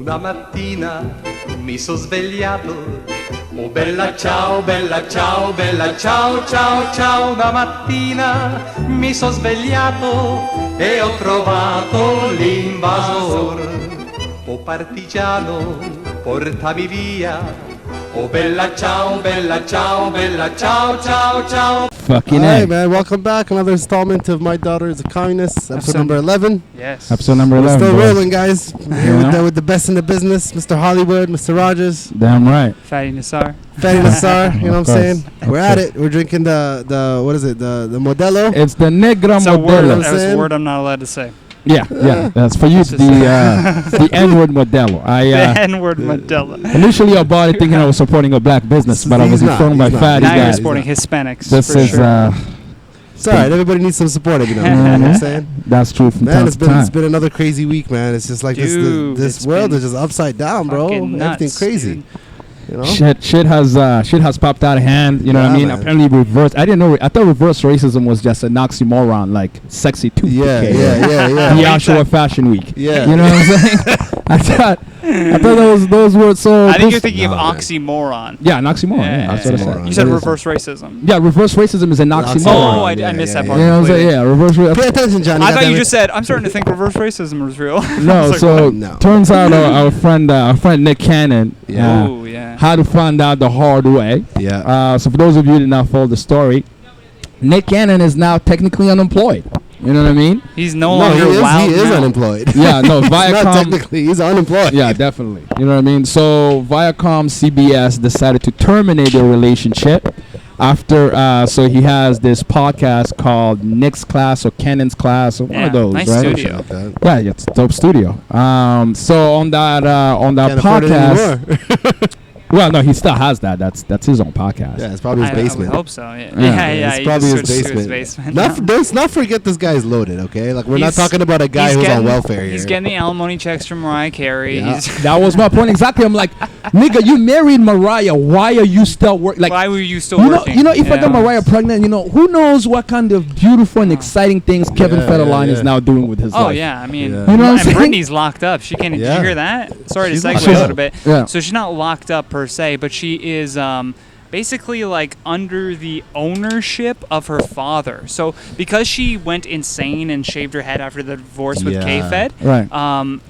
Una mattina mi sono svegliato, oh bella ciao, bella ciao, bella ciao, ciao, ciao. Una mattina mi sono svegliato e ho trovato l'invasor. Oh partigiano, portami via. Oh bella ciao, bella ciao, bella ciao, ciao, ciao. Fucking Hey man, welcome back. Another installment of My Daughter is a Communist, episode number 11. Yes. Episode number 11. We're still bro. rolling, guys. Here with the best in the business, Mr. Hollywood, Mr. Rogers, Damn right. Fadi Nassar. Fadi Nassar. You know what I'm Of saying? course. We're at it. We're drinking the what is it? The Modelo. It's the Negra It's a word. Modelo. That was a saying? word I'm not allowed to say. Yeah. That's for you. It's the N-word Modelo. The N-word Mandela. Initially, I bought it thinking I was supporting a black business, but I was He's informed by not. Fadi Now you're that supporting Hispanics. this for is sure. It's alright. Everybody needs some support every now and then. You know what I'm saying? that's true from Man, time it's to time. been another crazy week, man. It's just like Dude, this it's world been is just upside down, bro. fucking nuts, Everything's crazy. dude. You know? Shit has popped out of hand. You know what I Yeah, mean? man. Apparently, reverse. I didn't know. I thought reverse racism was just an oxymoron, like sexy tooth Yeah, decay. yeah. The Oshawa Fashion Week. Yeah. You know what I'm saying? I thought those were so. I think you're those- thinking of No, man. oxymoron. Yeah, an oxymoron. Yeah, that's what I Oxymoron. said. You said That is- reverse racism. Yeah, reverse racism is an oxymoron. Oh, I Yeah, missed yeah, that You part. know what I'm saying? completely. Yeah, reverse racism. Pay attention, Johnny. I thought you goddammit. just said, I'm starting to think reverse racism was real. I No, was like, so what? No. turns out our friend Nick Cannon Oh, yeah. had to find out the hard way. Yeah. So for those of you who did not follow the story, Nick Cannon is now technically unemployed. You know what I mean? He's no No, longer wild he is now. unemployed. Yeah, no, Not Viacom. technically, he's unemployed. Yeah, definitely. You know what I mean? So Viacom CBS decided to terminate their relationship after so he has this podcast called Nick's Class or Cannon's Class or one Yeah, of those, nice right? studio. Like that. Yeah, it's a dope studio. So on that Can't afford it podcast, anymore. well, no, he still has that. That's his own podcast. Yeah, it's probably his I would basement. hope so. Yeah, Yeah, yeah. It's he probably just his switched to basement. now. Let's not forget this guy's loaded, okay? Like, we're not He's- talking about a guy he's who's on getting- welfare here. He's getting the alimony checks from Mariah Carey. Yeah. He's That was my point exactly. I'm like, nigga, you married Mariah. Why are you still working? Like, why were you still you working? know, if I Yeah. got Mariah pregnant, who knows what kind of beautiful and exciting things Kevin Yeah, Federline yeah, is know now doing with his Oh life. yeah, I mean, Yeah. You know what I'm and saying? Britney's locked up. She can't. Did Yeah. you hear that? Sorry She's to locked segue a up. little bit. Yeah. So she's not locked up per se, but she is basically like under the ownership of her father. So because she went insane and shaved her head after the divorce with Yeah. K-Fed, Right.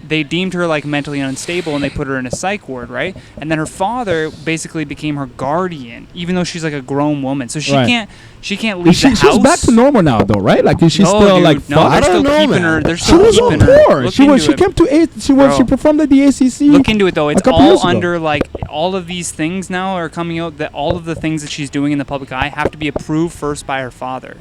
they deemed her like mentally unstable and they put her in a psych ward, right? And then her father basically became her guardian, even though she's like a grown woman. So she Right. can't leave the house. She's back to normal now, though, right? Like, is she No, still dude, like? no, fuck? they're I still don't know, keeping man. her. They're She still was on keeping her. tour. Look She into it. came to she Bro. performed at the ACC. Look into it though. It's couple years all ago. under like all of these things now are coming out that all of the things that she's doing in the public eye have to be approved first by her father.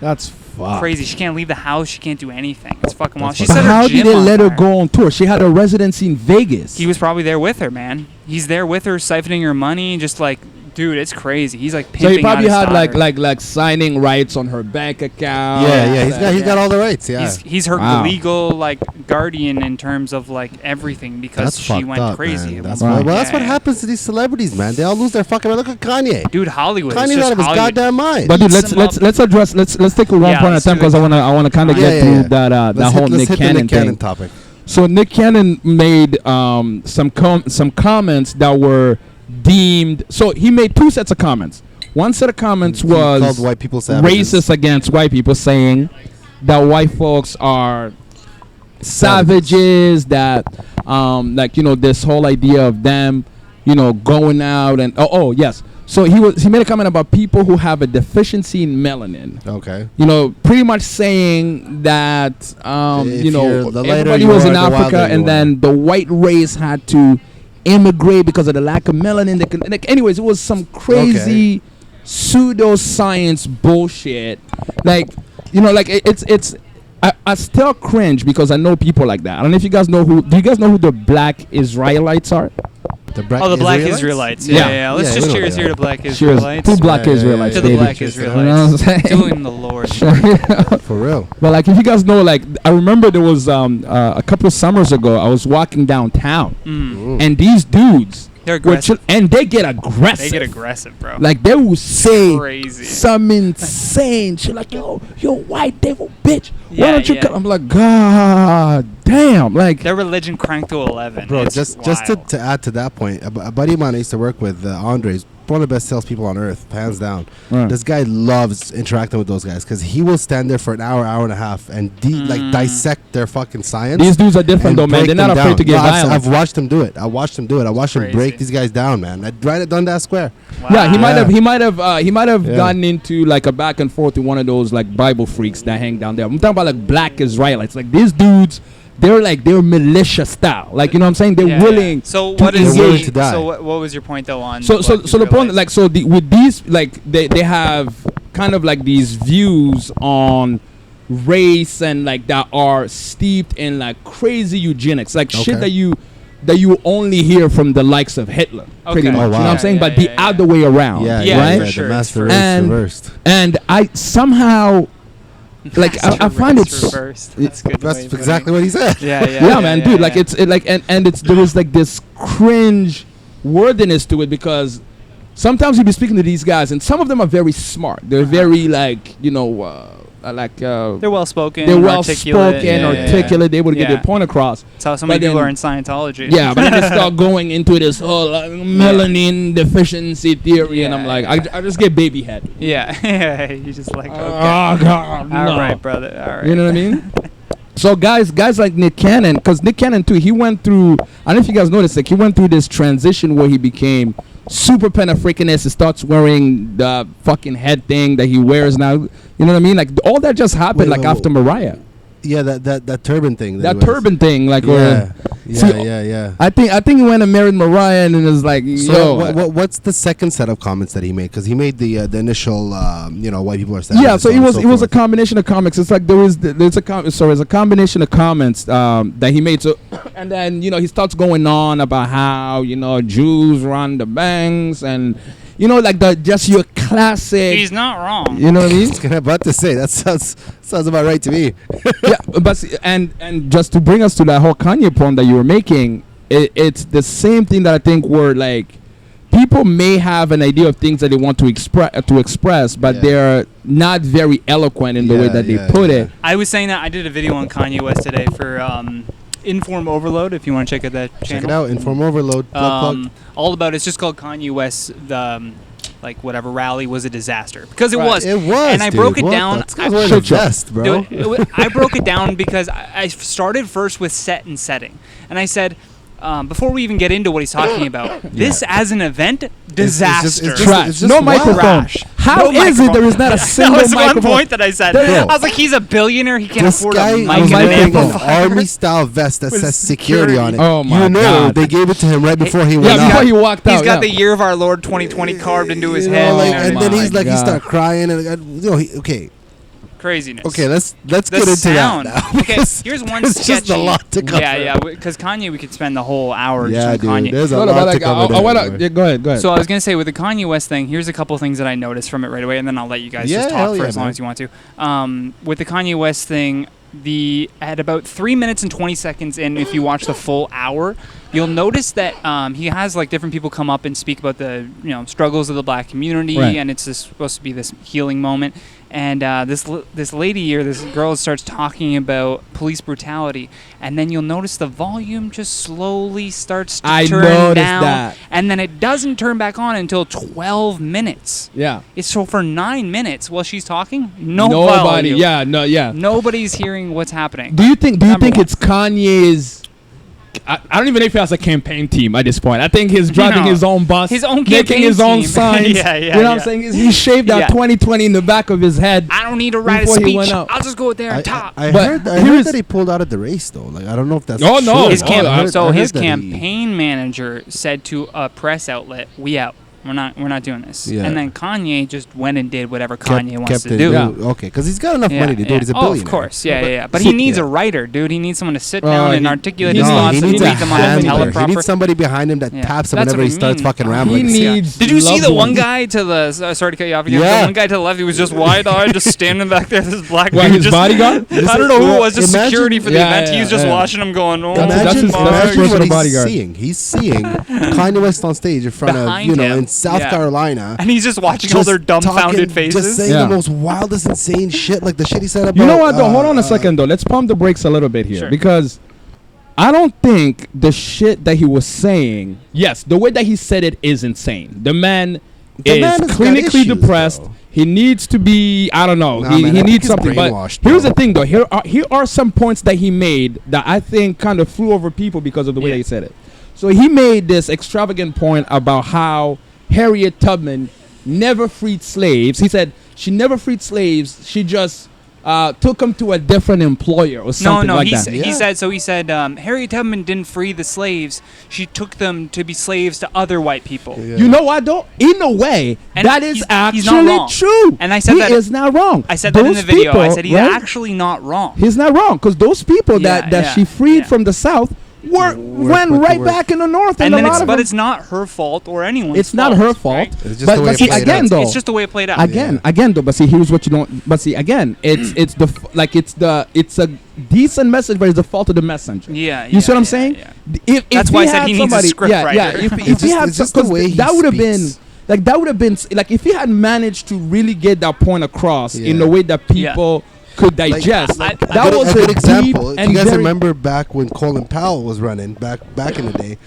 That's fucked. Crazy. She can't leave the house. She can't do anything. It's fucking wild. She But set her how did gym they on let her fire. go on tour? She had a residency in Vegas. He was probably there with her, man. He's there with her, siphoning her money, just like, dude, it's crazy. He's like So pimping he probably out had his daughter. like signing rights on her bank account. Yeah, he's got all the rights. Yeah, He's her Wow. legal like guardian in terms of like everything because that's she fucked went up, crazy. man. at That's one well, point. that's what Yeah. happens to these celebrities, man. They all lose their fucking. Look at Kanye. Dude, Hollywood. it's Kanye's just out of his Hollywood. goddamn mind. But dude, Eats let's them address let's take it one Yeah, point at a let's time do because it. I wanna kind of get through that Let's whole hit Nick the Cannon Nick thing. Cannon topic. So Nick Cannon made some comments that were deemed. So he made two sets of comments. One set of comments He was called white people savages. racist against white people, saying that white folks are savages. That like this whole idea of them, going out and yes. So he made a comment about people who have a deficiency in melanin. Okay. Pretty much saying that If you're the lighter everybody you was are, in the Africa, wilder you and are. then the white race had to immigrate because of the lack of melanin. Anyways, it was some crazy pseudoscience bullshit. Like it's. I still cringe because I know people like that. I don't know if you guys know who. Do you guys know who the Black Israelites are? The Black Israelites. Yeah. Let's Yeah, just we know cheers they here are. to Black Cheers. Israelites. Two Black Yeah, Israelites. To the baby. Black You know what I'm Israelites. saying? Doing the Lord. For real. But like, if you guys know, like, I remember there was a couple of summers ago, I was walking downtown, and these dudes, They're aggressive. and they get aggressive. They get aggressive, bro. Like, they will say Crazy. some insane shit, like, yo, white devil, bitch. Why don't you? I'm like, God damn! Like their religion cranked to 11. Bro, It's just wild. to add to that point, a buddy of mine I used to work with, Andre's one of the best salespeople on earth, hands down. Right. This guy loves interacting with those guys because he will stand there for an hour and a half and like dissect their fucking science. these dudes are different, and though, man. break They're not them afraid down. to get No, violent. I've watched him do it. I watched him Crazy. break these guys down, man. Right at Dundas Square. Wow. Yeah, he might have Yeah. gotten into like a back and forth with one of those like Bible freaks that hang down there. I'm talking about like black Israelites. Like these dudes, they're militia style. Like, you know what I'm saying? They're Yeah, willing. yeah. So to what is They're willing the, to die. so what was your point though on So what the you point, realized? like, with these, like, they have kind of like these views on race and like that are steeped in like crazy eugenics, like shit that you only hear from the likes of Hitler, pretty Okay. much. Oh, You know wow. what I'm saying? Yeah, But yeah, the other way around, Yeah, right? for sure, The master for race And- reversed. And I somehow, like, I find Race it. reversed. That's a good. That's way of putting exactly it. what he said. Yeah, man, dude. Like, it's and it's there was like this cringe worthiness to it because sometimes you be speaking to these guys and some of them are very smart. They're very like, you know, they're well spoken. they're well articulate. spoken, articulate, able to get their point across. That's how so many But people then- are in Scientology. Yeah, but then they start going into this whole melanin deficiency theory, and I'm Yeah, like, I just get baby head. yeah. You just like, okay. Oh God, no. All right, brother. All right. You know what I mean? So guys like Nick Cannon, because Nick Cannon too, he went through. I don't know if you guys noticed, like he went through this transition where he became super Pan-Africanist. He starts wearing the fucking head thing that he wears now. You know what I mean? Like all that just happened Wait, after Mariah. Yeah, that turban thing. That he wears. turban thing, like Yeah, See, yeah. I think he went and married Mariah, and it was like, So yo. what's the second set of comments that he made? Because he made the initial, white people are saying. Yeah, so it was a combination of comics. It's like there's a combination of comments that he made. So and then he starts going on about how Jews run the banks and like just your classic. He's not wrong. You know what I mean? I was about to say that sounds about right to me. Yeah, but and just to bring us to that whole Kanye point that you were making, it's the same thing that I think were like. People may have an idea of things that they want to express, but they're not very eloquent in the way that they put it. I was saying that I did a video on Kanye West today for Inform Overload. If you want to check out that channel, Check it out. Inform Overload. Plug. All about it's just called Kanye West. The whatever rally was a disaster because it was. It was. And I broke it down. That's wearing the vest, bro. Dude, I broke it down because I started first with set and setting, and I said. Before we even get into what he's talking about, this as an event, disaster. it's Trash. just No wild. microphone. Trash. How No is it microphone. there is not a single That was microphone? one point that I said. Bro. I was like, he's a billionaire. He can't This afford guy a mic was and an wearing an amplifier. army-style vest that With says security on it. Oh my You know, God. they gave it to him right before he Yeah, went before out. he walked out. He's got yeah. the year of our Lord 2020 carved into his You head. know, like, you know what I and mean? then my he's like, he God. started crying, and okay, Craziness. let's The get into sound. that now. Okay, because here's one there's sketchy. just a lot to cover. Yeah, because Kanye, we could spend the whole hour Yeah, just on dude, Kanye. there's a No, lot but to like, cover there. go ahead. So I was gonna say with the Kanye West thing, here's a couple things that I noticed from it right away, and then I'll let you guys Yeah, just hell talk for yeah, as long man. as you want to. With the Kanye West thing, at about 3 minutes and 20 seconds in, if you watch the full hour, you'll notice that he has like different people come up and speak about the struggles of the black community, Right. and it's supposed to be this healing moment. And this lady or this girl starts talking about police brutality, and then you'll notice the volume just slowly starts to I turn noticed down, that. and then it doesn't turn back on until 12 minutes. Yeah. It's so for 9 minutes while she's talking, no Nobody. volume. Yeah. Nobody's hearing what's happening. Do you think Number one. it's Kanye's? I don't even know if he has a campaign team at this point. I think he's driving No. his own bus, His own making campaign his own team. signs. Yeah, you know what I'm saying? He shaved out Yeah. 2020 in the back of his head. I don't need to write a Before he went speech. out. I'll just go there and I talk. I But heard, I here heard is- that he pulled out of the race though. Like I don't know if that's Oh, no. true. his I heard his that he- campaign manager said to a press outlet, "We out. We're not doing this." Yeah. And then Kanye just went and did whatever kept- Kanye wants kept to it- do. Yeah. Okay, because he's got enough money to do it. He's a Oh, billionaire. of course. Yeah. But See, he needs yeah. a writer, dude. He needs someone to sit down and he- articulate he his needs- thoughts he and needs read a them on the handler. He teleprompter. needs somebody behind him that Yeah. taps him That's whenever what he I starts mean. fucking He rambling. needs. Did you see the loved one ones. guy to the sorry to cut you off again? Yeah. The one guy to the left, he was just wide-eyed, just standing back there. This black What, dude his just, bodyguard? I don't know who it was, just Imagine- security for the Yeah, event. yeah, He was just yeah. watching him going, That's Imagine, his imagine personal what he's bodyguard. seeing. He's seeing Kanye West on stage in front Behind of him. South Carolina. And he's just watching all their dumbfounded faces. Just saying the most wildest, insane shit, like the shit he said about... You know what, though? Hold on a second, though. Let's pump the brakes a little bit here. Because I don't think the shit that he was saying... Yes, the way that he said it is insane. The man is clinically depressed. Though. He needs to be, I don't know, he needs something. But here's the thing, though. Here are some points that he made that I think kind of flew over people because of the way that he said it. So he made this extravagant point about how Harriet Tubman never freed slaves. He said she never freed slaves. She just took them to a different employer or something like that. He said Harriet Tubman didn't free the slaves. She took them to be slaves to other white people. Yeah. You know what, though? In a way, and that is actually true. And I said he is not wrong. I said that in the video. I said he's actually not wrong. He's not wrong because those people that she freed from the South went right back in the North, and but it's not her fault or anyone's. It's not her fault. Right? It's just the way it played out. Though, it's just the way it played out. Again, though. But see, here's what you don't. But see, again, it's a decent message, but it's the fault of the messenger. You see what I'm saying? Yeah. That's why I said he needs a script writer. If he had just the way that would have been. Like that would have been like if he had managed to really get that point across in a way that people could digest. That was a good example. If you guys remember back when Colin Powell was running back in the day,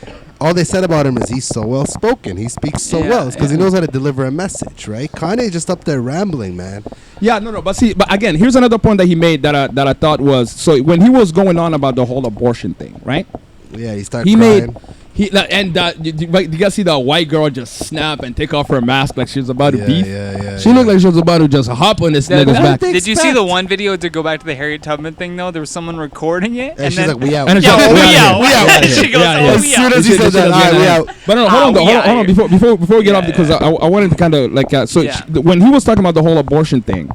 all they said about him is he's so well spoken. He speaks so well because he knows how to deliver a message, right? Kanye just up there rambling, man. Yeah, no, but see, but again, here's another point that he made that I thought was so when he was going on about the whole abortion thing, right? Yeah, he started crying. You guys see the white girl just snap and take off her mask like she was about to beef? She looked like she was about to just hop on this nigga's back. Did you see the one video, to go back to the Harriet Tubman thing, though? There was someone recording it. And she's like, we out. And we out. She goes, as soon as he said that, we out. But no, hold on. Before we get off, because I wanted to kind of like, when he was talking about the whole abortion thing,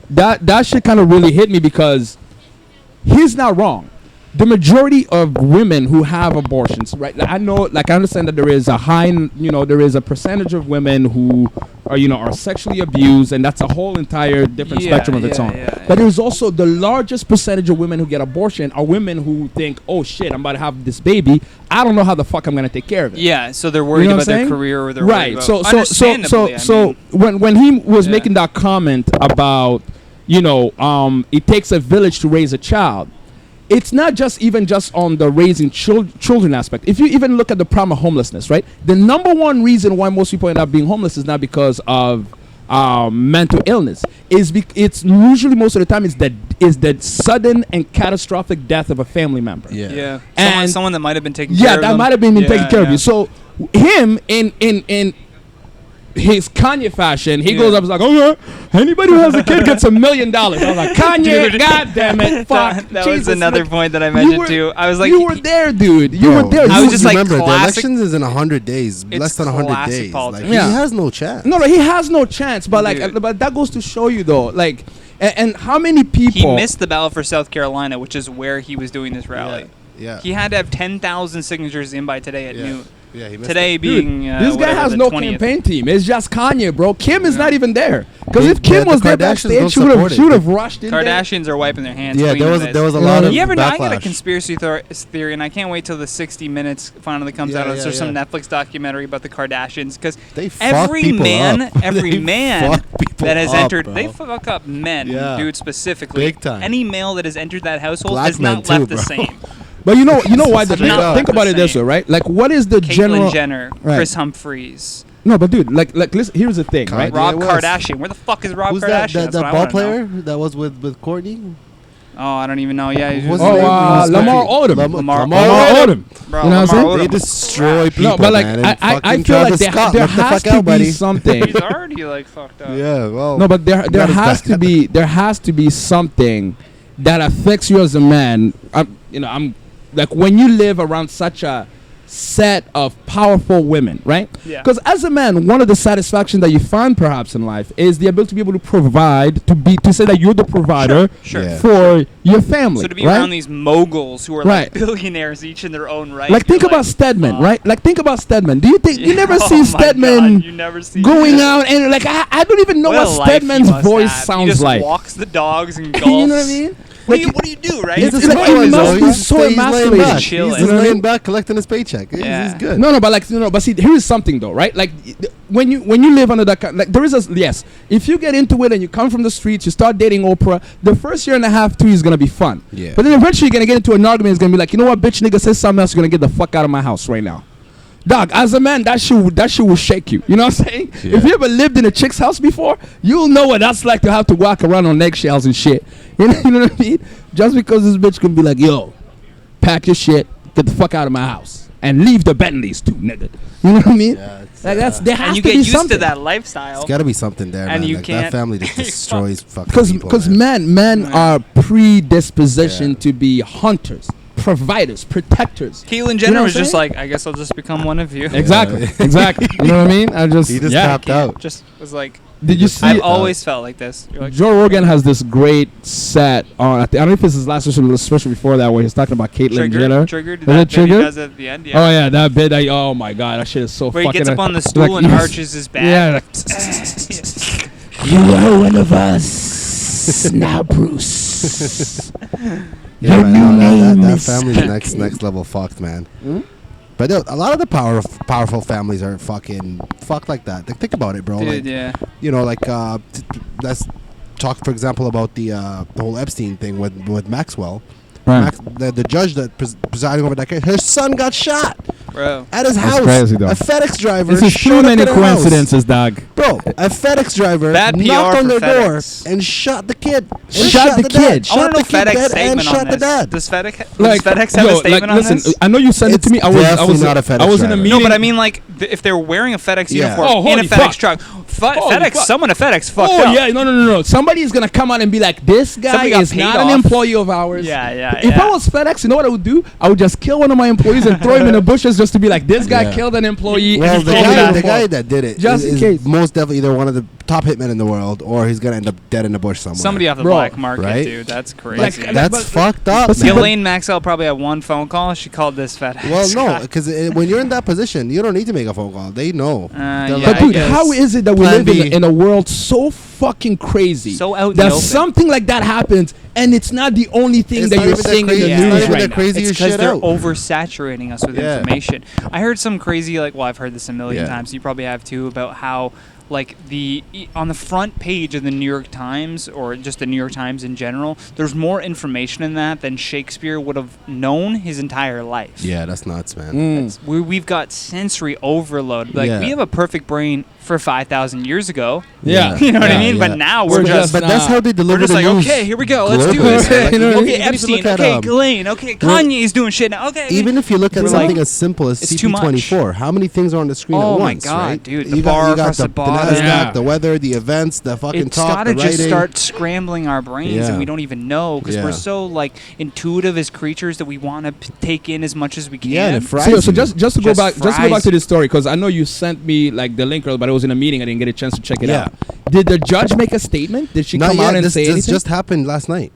that shit kind of really hit me because he's not wrong. The majority of women who have abortions, right? I understand that there is a high, there is a percentage of women who are sexually abused, and that's a whole entire different spectrum of its own. But there's also the largest percentage of women who get abortion are women who think, oh shit, I'm about to have this baby. I don't know how the fuck I'm gonna take care of it. Yeah, so they're worried about their career, or they're worried about So when he was making that comment about, it takes a village to raise a child. It's not just on the raising children aspect. If you even look at the problem of homelessness, right? The number one reason why most people end up being homeless is not because of mental illness. It's usually most of the time is the sudden and catastrophic death of a family member. Yeah. And someone that might have been taking care of them. Yeah, that might have been taking care of you. So him in his Kanye fashion, he goes up and is like, oh yeah, anybody who has a kid gets $1 million. I was like, Kanye, God damn it, fuck. That was another point that I mentioned too. I was like, you were there, dude. You were there. I was just like, remember, the elections is in 100 days, less than 100 days. Like, he has no chance. No, he has no chance. But but that goes to show you though, like, and how many people he missed the ballot for South Carolina, which is where he was doing this rally. Yeah. He had to have 10,000 signatures in by today at noon. Yeah, he missed today it. being this guy has no 20th. campaign team. It's just Kanye, bro. Kim is not even there. Because if Kim was there backstage, she would have rushed in. Kardashians are wiping their hands. Yeah, there was a lot of backlash. I got a conspiracy theory, and I can't wait till the 60 Minutes finally comes out. There's some Netflix documentary about the Kardashians, because every man that has entered, they fuck up men, dude, specifically. Big time. Any male that has entered that household has not left the same. But you know why? Think about it this way, right? Like, what is the general? Caitlyn Jenner, Chris Humphries. No, but dude, like, listen. Here's the thing, right? Rob Kardashian. Where the fuck is Rob Kardashian? Who's that ball player that was with Courtney? Oh, I don't even know. Yeah, Lamar Odom. Lamar Odom. Bro, you know what I'm saying? They destroy people. No, but like, man, I feel like there has to be something. He's already like fucked up. Yeah, well. No, but there has to be something that affects you as a man. I'm like, when you live around such a set of powerful women, right? Yeah. Because as a man, one of the satisfactions that you find perhaps in life is the ability to be able to provide, to say that you're the provider for your family. So to be around these moguls who are like billionaires each in their own right. Like, think about Stedman, right? Like, think about Stedman. Do you think you never see Stedman going out and like I don't even know what Stedman's voice sounds like. He just walks the dogs and golfs. You know what I mean? What do you do, right? It's like it must be so emasculating. He's laying back, collecting his paycheck. He's good. No, but but see, here is something though, right? Like when you live under that, like there is yes. If you get into it and you come from the streets, you start dating Oprah. The first year and a half, 2 is gonna be fun. Yeah. But then eventually you're gonna get into an argument. It's gonna be like, you know what, bitch, nigga says something else. You're gonna get the fuck out of my house right now. Dog, as a man, that shit will shake you. You know what I'm saying? Yeah. If you ever lived in a chick's house before, you'll know what that's like to have to walk around on eggshells and shit. You know what I mean? Just because this bitch can be like, yo, pack your shit, get the fuck out of my house, and leave the Bentleys too, nigga. You know what I mean? Yeah, there has to be something. And you get used to that lifestyle. There's got to be something there, and man. you like can't. That family just destroys fucking people. Because men are predispositioned to be hunters, providers, protectors. Caitlyn Jenner was just like, I guess I'll just become one of you. Exactly. You know what I mean? He just tapped out. Just was like, did you see? I've always felt like this. Like, Joe Rogan has this great set on. I don't know if it's his last special before that, where he's talking about Caitlyn Jenner. Triggered. That bit he does at the end. Yeah. Oh yeah, that bit. Oh my god, that shit is so. Where fucking. He gets up on the stool and arches his back. Yeah. You are one of us now, Bruce. Yeah, man, that family's next level fucked, man. Hmm? But a lot of the powerful families are fucking fucked like that. Like, think about it, bro. Dude, like, yeah. You know, like let's talk, for example, about the whole Epstein thing with Maxwell. Right. The judge that presiding over that case, her son got shot, bro, at his house. Crazy, dog. A FedEx driver. This is too many coincidences, dog. Bro, a FedEx driver knocked on their door and shot the kid. Shot the kid. I want to know FedEx statement on this. Does FedEx have a statement on this? I know you sent it to me. I was not a FedEx. I was in a meeting. No, but I mean, like, if they're wearing a FedEx uniform in a FedEx truck, FedEx, someone at FedEx fucked up. Oh yeah, no. Somebody's gonna come out and be like, this guy is not an employee of ours. Yeah. If I was FedEx, you know what I would do? I would just kill one of my employees and throw him in the bushes just to be like, this guy killed an employee. Well, the guy that did it is most definitely either one of the top hitmen in the world, or he's gonna end up dead in the bush somewhere. Somebody off the black market, right? Dude. That's crazy. That's fucked up. Ghislaine Maxwell probably had one phone call. She called this FedEx. Well, no, because when you're in that position, you don't need to make a phone call. They know. But dude, how is it that we live in a world so fucking crazy that something like that happens and it's not the only thing that you're seeing in the news right now? It's because they're oversaturating us with information. I heard some crazy, I've heard this a million times. You probably have too, about how on the front page of the New York Times, or just the New York Times in general, there's more information in that than Shakespeare would have known his entire life. Yeah, that's nuts, man. We've got sensory overload. We have a perfect brain for 5,000 years ago. Yeah. You know what I mean? Yeah. But now we're just... But that's how they deliver the news. Okay, here we go. Let's do this. Okay, Epstein. Okay, Ghislaine. Okay, Kanye's doing shit now. Okay. Even if you look at something as simple as CP24, how many things are on the screen at once, right? Oh, my God, dude. The bar across the bottom. The weather, the events, the fucking talk, the writing. It's got to just start scrambling our brains, and we don't even know, because we're so, intuitive as creatures that we want to take in as much as we can. Yeah, so just to go back to this story, because I know you sent me, the link, but I was in a meeting. I didn't get a chance to check it out. Did the judge make a statement? Did she come out and say anything? This just happened last night.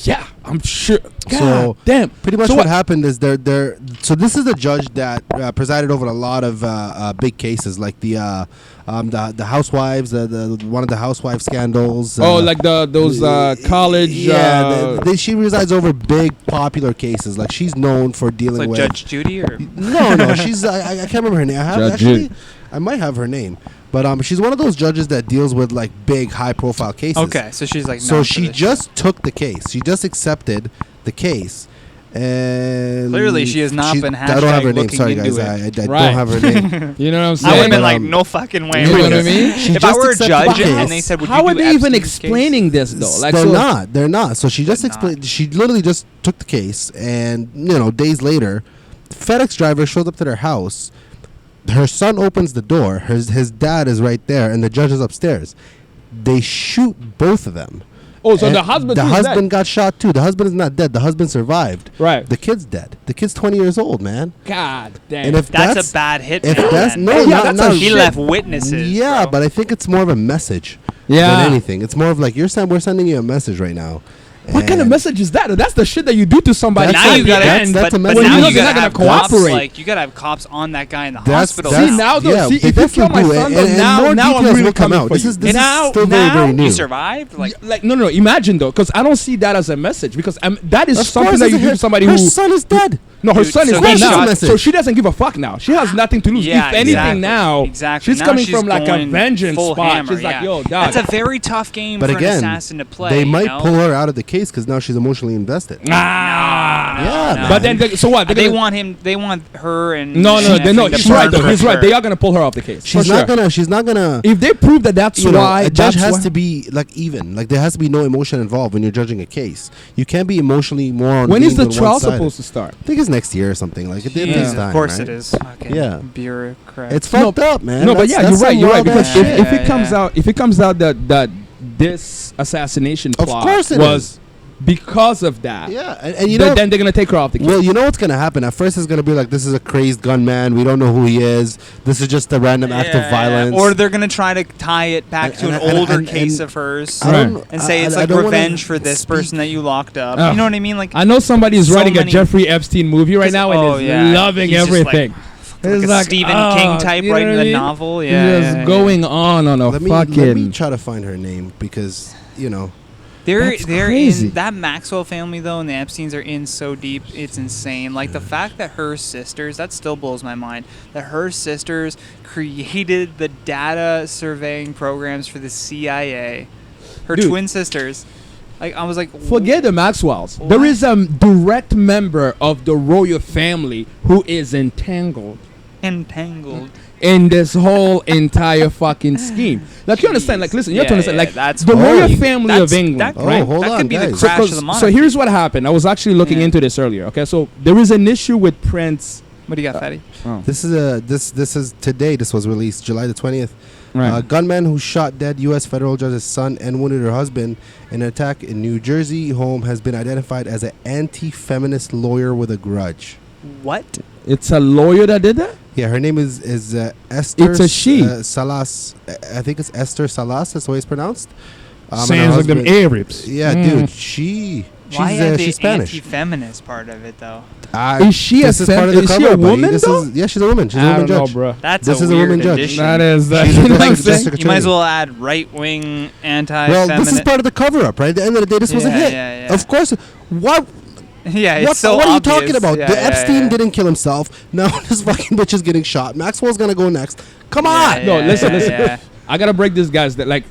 Yeah, I'm sure. God so damn. Pretty much what happened is they're so this is the judge that presided over a lot of big cases, like the housewives, one of the housewife scandals. Those college. Yeah, she resides over big popular cases. Like, she's known for dealing with Judge Judy, or no, she's I can't remember her name. I might have her name. But she's one of those judges that deals with big, high-profile cases. Okay, so she's so she just took the case. She just accepted the case, and clearly she has not been. I don't have her name. Sorry, guys. I don't have her name. You know what I'm saying? I would have been no fucking way. You know what I mean? If I were a judge and they said, "How are they even explaining this though?" They're not. So she just explained. She literally just took the case, and days later, the FedEx driver shows up to their house. Her son opens the door. His dad is right there, and the judge is upstairs. They shoot both of them. Oh, so the husband got shot too. The husband is not dead. The husband survived. Right. The kid's dead. The kid's 20 years old, man. God damn. And if that's a bad hit. If that's he left witnesses. Yeah, bro. But I think it's more of a message than anything. It's more of we're sending you a message right now. What kind of message is that? That's the shit that you do to somebody. Now you gotta, that's a but message. now you They're gotta not have gonna cops. cooperate. Like you gotta have cops on that guy in the That's- hospital. See now, though. Yeah, See, they if you kill my definitely do. son, And more now I'm details really will come coming out. for This you. is still now, very, very new. He survived. Like no. Imagine though, because I don't see that as a message. Because that is Of something course, that you it's do her- to somebody her who. son is dead. No, her Dude, son so is he dead shot- now, message. so she doesn't give a fuck now. She has nothing to lose. Yeah, If anything, exactly. now Exactly. she's Now coming she's from like a going vengeance full spot. hammer, She's like, yeah. yo, dog. That's a very tough game But for again, an assassin to play. they might you know? pull her out of the case because now she's emotionally invested. Yeah, man. but then so what? They're They gonna- want him. They want her and No, and he's to right burn though. He's for right. sure. They are gonna pull her off the case. She's for not sure. gonna. She's not gonna. If they prove that that's You know, why a judge that's has why- to be like even. Like there has to be no emotion involved when you're judging a case. You can't be emotionally more on. When is being the on trial one-sided. supposed to start? I think it's next year or something. Like it Yeah. takes time. Of course right? it is. Fucking Yeah. bureaucrat. It's fucked up, man. No, but yeah, That's you're right. some You're right. wild Because ass if, shit. if it comes out, that this assassination Of plot course it was because of that, Yeah, and you know. then they're gonna take her off the case. Well, you know what's gonna happen. At first, it's gonna be like, "This is a crazed gunman. We don't know who he is. This is just a random act of violence." Or they're gonna try to tie it back to an And- older and- case and- of hers I don't- and say it's I like don't wanna revenge for this speak- person that you locked up. Oh. You know what I mean? Like I know somebody is so writing a many- Jeffrey Epstein movie right now Oh, and is yeah. loving He's just everything. like It's a Stephen King type you know writing what I a mean? novel. He's Yeah, just yeah, going on a let me fucking. try to find her name because They're That's they're crazy. in that Maxwell family though, and the Epsteins are in so deep, it's insane. Like the fact that her sisters, that still blows my mind. That her sisters created the data surveying programs for the CIA. Her Dude. twin sisters. Like I was like, Forget the Maxwells. What? There is a direct member of the royal family who is entangled entangled. in this whole entire fucking scheme. Like you understand? Like listen, you have to Yeah, understand. yeah, Like that's the royal horrible. family of England, that, right? hold that on, could be the guys. crash of the So monarchy. here's what happened. I was actually looking Yeah. into this earlier. Okay, so there is an issue with Prince. What do you got, Fatty? this is today. This was released July the 20th. Right. A gunman who shot dead U.S. federal judge's son and wounded her husband in an attack in New Jersey home has been identified as an anti-feminist lawyer with a grudge. What? It's a lawyer that did that. Yeah, her name is Esther. It's a she. Salas. I think it's Esther Salas. That's the way it's pronounced. And her Sounds like them husband- Arabs. Yeah, dude. She's Why are the she's Spanish. anti-feminist part of it though? Is she this a is part of the is she cover, a buddy. woman This though? is, yeah, she's a woman. She's a I woman don't know, judge. bro. That's This a is a weird woman judge. addition. That is that. She's You a know what I'm judge, saying? Jessica You might as Training. well add right-wing Well, anti-feminist. this is part of the cover-up, right? At the end of the day, this was a Yeah, hit. yeah, yeah. Of course. What? yeah, it's What, so what are you obvious. talking about? Yeah, The yeah, Epstein yeah. didn't kill himself. Now this fucking bitch is getting shot. Maxwell's gonna go next. Come Yeah, on. yeah, No, listen. yeah. I gotta break this, guys. That like,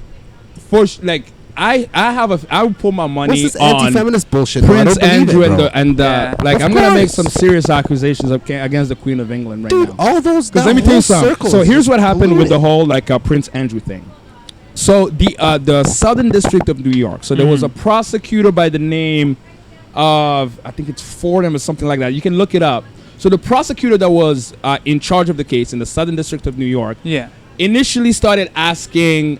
I would put my What's money this on anti-feminist bullshit? bro? I Prince don't believe Andrew it, and bro. the like. Of I'm gonna make course. some serious accusations against the Queen of England right Dude, now. all those. Because that let me tell you whole something. circle So is here's what happened with the polluted. whole like Prince Andrew thing. So the Southern District of New York. So there was a prosecutor by the name of, I think it's Fordham or something like that. You can look it up. So the prosecutor that was in charge of the case in the Southern District of New York Yeah. initially started asking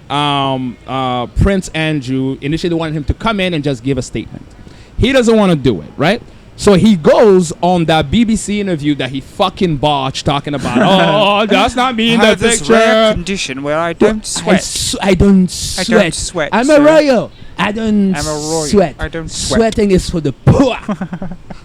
Prince Andrew. Initially, they wanted him to come in and just give a statement. He doesn't want to do it, right? So he goes on that BBC interview that he fucking botched, talking about, oh, that's not me in I the have this rare picture. condition where I don't sweat. I don't sweat. sweat, I'm sir. a royal. I don't I'm a royal. sweat. I don't sweat. Sweating is for the poor.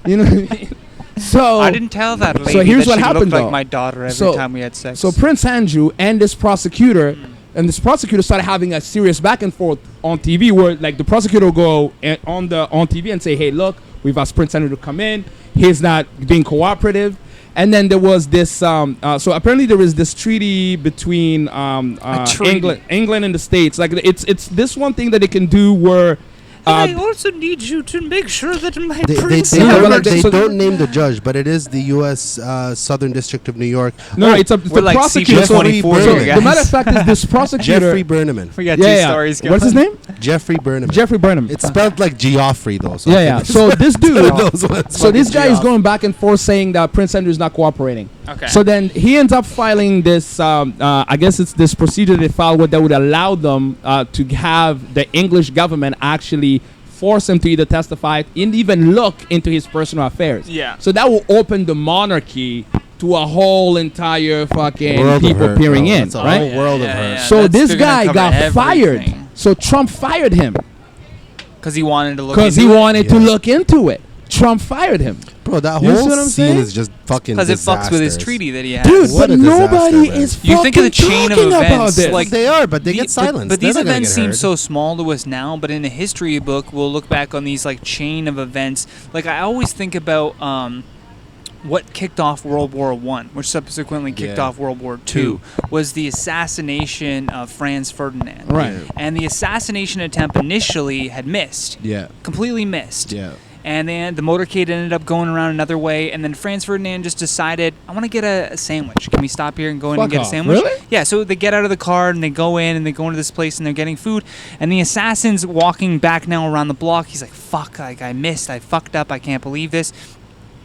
You know what I mean? So I didn't tell that lady so here's that what she happened, looked though. like my daughter every So- time we had sex. So Prince Andrew and this prosecutor, and this prosecutor started having a serious back and forth on TV, where like the prosecutor will go on TV and say, "Hey, look, we've asked Prince Andrew to come in. He's not being cooperative." And then there was this. So apparently there is this treaty between treaty. England and the States. Like it's this one thing that they can do where. I also need you to make sure that my They, prince. Yeah, but like they so- don't name the judge, but it is the U.S. Southern District of New York. No, it's we're the like prosecutor. CBS 24 So here, the guys. matter of fact is this prosecutor. Jeffrey Burnham. We got two stories going. What's his name? Jeffrey Burnham. Jeffrey Burnham. It's spelled like Geoffrey though. So Yeah. So this dude. Those ones So this fucking guy is Geoff. going back and forth saying that Prince Andrew is not cooperating. Okay. So then he ends up filing this. I guess it's this procedure they filed that would allow them to have the English government actually force him to either testify and even look into his personal affairs. Yeah. So that will open the monarchy to a whole entire fucking World of people hurt, peering bro. in, It's a right? whole world of Yeah, her. yeah. So That's- this they're gonna guy cover got fired. everything. So Trump fired him. Because he wanted to look. Because he wanted to look into it. Trump fired him. Bro, that whole scene is just fucking because it fucks with his treaty that he has. Dude, but nobody is fucking you think of the chain of events, like they are, but they get silenced. But these events seem so small to us now. But in a history book, we'll look back on these like chain of events. Like I always think about what kicked off World War I, which subsequently kicked off World War II, was the assassination of Franz Ferdinand. Right. And the assassination attempt initially had missed. Yeah. Completely missed. Yeah. And then the motorcade ended up going around another way, and then Franz Ferdinand just decided, I want to get a sandwich. Can we stop here and go in and get a sandwich? Really? Yeah, so they get out of the car, and they go in, and they go into this place, and they're getting food. And the assassin's walking back now around the block. He's like, fuck, like I missed, I fucked up, I can't believe this.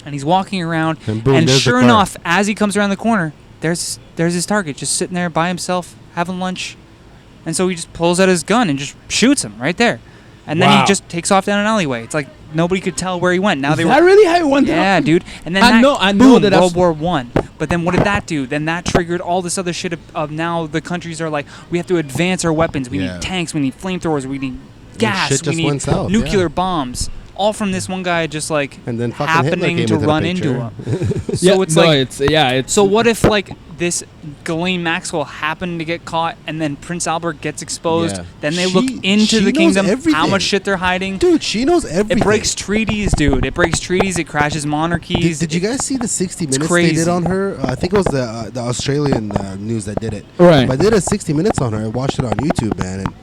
And he's walking around, and, boom, and sure enough, as he comes around the corner, there's his target, just sitting there by himself, having lunch. And so he just pulls out his gun and just shoots him right there. And then he just takes off down an alleyway. It's like nobody could tell where he went. Now Is that really how it went down? Yeah, dude. And then I know that World War I. But then what did that do? Then that triggered all this other shit of now the countries are like, we have to advance our weapons. We need tanks. We need flamethrowers. We need gas. We need nuclear bombs. All from this one guy just like and then happening to run into him. So so what if like this Ghislaine Maxwell happened to get caught and then Prince Albert gets exposed? Yeah. Then they look into the kingdom, how much shit they're hiding. Dude, she knows everything. It breaks treaties, dude. It breaks treaties. It crashes monarchies. Did you guys see the 60 Minutes they did on her? I think it was the Australian news that did it. Right. But they did a 60 Minutes on her. I watched it on YouTube, man. And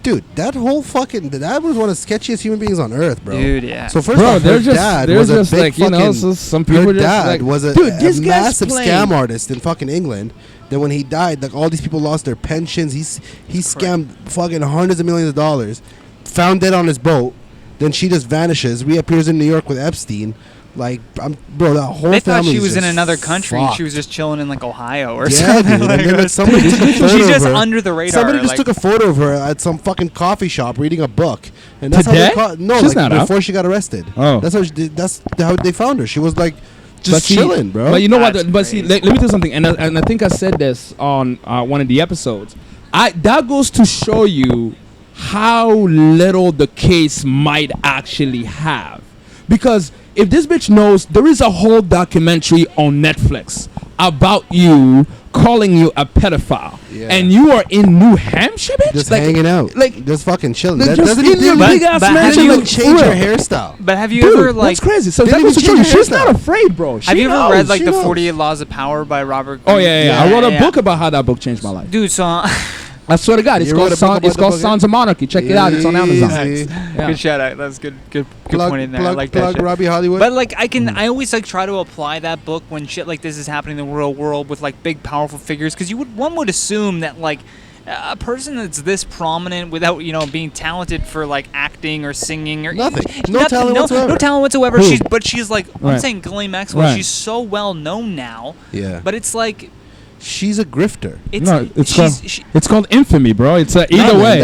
dude, that whole fucking that was one of the sketchiest human beings on earth, bro. Dude, yeah. So first off, her dad was a big fucking. Some people her dad was a massive playing. Scam artist in fucking England. Then when he died, like all these people lost their pensions. He scammed fucking hundreds of millions of dollars. Found dead on his boat. Then she just vanishes, reappears in New York with Epstein. Like, bro, that whole they family. Thought she was in another country. Fucked. She was just chilling in like Ohio or something. Dude, and then like, somebody took a photo she's of just her. under the radar. Somebody just took a photo of her at some fucking coffee shop reading a book. And that's today? how they no, she's like not before up. she got arrested. Oh, that's how they found her. She was like just chilling, bro. But you know what? But see, let me tell you something. And I think I said this on one of the episodes. That goes to show you how little the case might actually have, because if this bitch knows, there is a whole documentary on Netflix about you calling you a pedophile, and you are in New Hampshire, bitch, just like, hanging out, like just fucking chilling. Like, just in your big ass mansion, like change her hairstyle. But have you ever like? That's crazy. So that was to show you, she's not afraid, bro. Have you ever read like the 48 Laws of Power by Robert Greene? Oh yeah. I wrote a book about how that book changed my life, dude. So. I swear to God, it's called Sons of Monarchy. Check it out. It's on Amazon. Yeah. Good shout out. That's good point in there. I like that shit. Roby Hollywood. But like I always like try to apply that book when shit like this is happening in the real world with like big powerful figures, because one would assume that like a person that's this prominent without being talented for like acting or singing or nothing, no talent whatsoever. She's like I'm saying Ghislaine Maxwell. She's so well known now. Yeah. But it's like. She's a grifter. It's called infamy, bro. It's either way.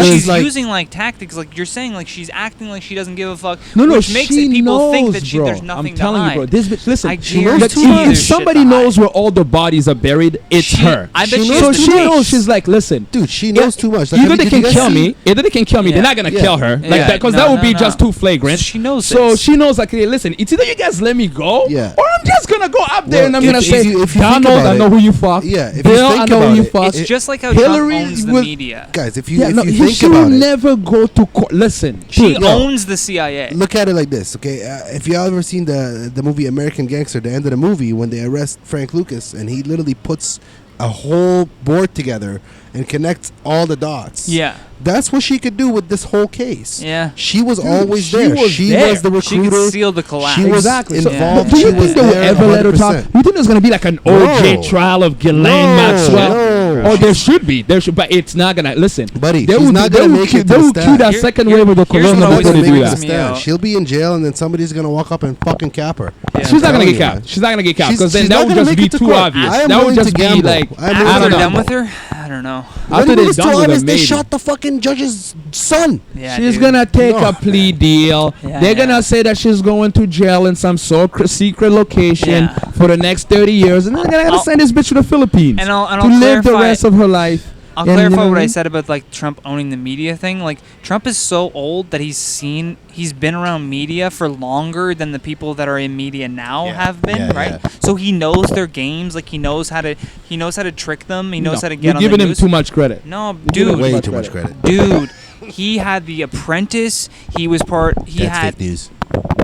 She's using like tactics, like you're saying, like she's acting like she doesn't give a fuck. Which makes people think that there's nothing. I'm telling you, bro. This bitch, listen. If somebody knows where all the bodies are buried, it's her. I bet she knows. She's like, listen, dude. She knows too much. Either they can kill me. They're not gonna kill her like that, because that would be just too flagrant. She knows. So she knows, like, hey, listen. It's either you guys let me go, or I'm just gonna go up there and I'm gonna say, Donald, I know who you fuck. Yeah, if Bill, you think about it, it's just like how Trump owns the media. Guys, if you think about it, she will never go to court. Listen, she owns the CIA. Look at it like this, okay? If you ever seen the movie American Gangster, the end of the movie when they arrest Frank Lucas and he literally puts a whole board together and connects all the dots. Yeah. That's what she could do with this whole case. Yeah. She was always there. She was the recruiter. She could seal the collapse. She was involved. Do you think they will ever let her talk? You think there's going to be like an OJ trial of Ghislaine Maxwell? Oh, there should be. But it's not going to. Listen. Buddy, she's not going to make it to the They will cue that second wave of the corona before they do that. She'll be in jail and then somebody's going to walk up and fucking cap her. She's not going to get capped. She's not going to get capped, because then that would just be too obvious. That would just be like, after they're done with her, I don't know. After they're done with her, they shot the fucking judge's son. Yeah, she's gonna take a plea deal. They're gonna say that she's going to jail in some secret location for the next 30 years, and then they're gonna send this bitch to the Philippines and I'll to live the rest of her life. I'll clarify what I said about like Trump owning the media thing. Like Trump is so old that he's been around media for longer than the people that are in media now have been, right? Yeah. So he knows their games. Like he knows how to trick them. He knows how to get on the news. You're giving him too much credit. No, dude, way too much credit. Dude, he had The Apprentice. He was part. That's fake news.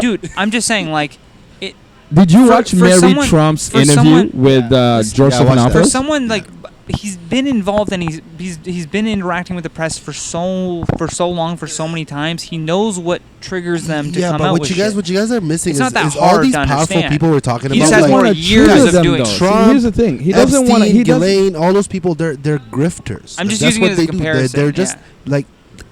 Dude, I'm just saying, like. Did you watch Mary Trump's interview with George Stephanopoulos? For someone like he's been involved and he's been interacting with the press for so long, for so many times. He knows what triggers them to come out with shit. What you guys are missing is all these powerful people we're talking about. He just has more years of doing Trump. Here's the thing: he doesn't want to. Ghislaine, all those people, they're grifters. I'm just using it as a comparison. They're just like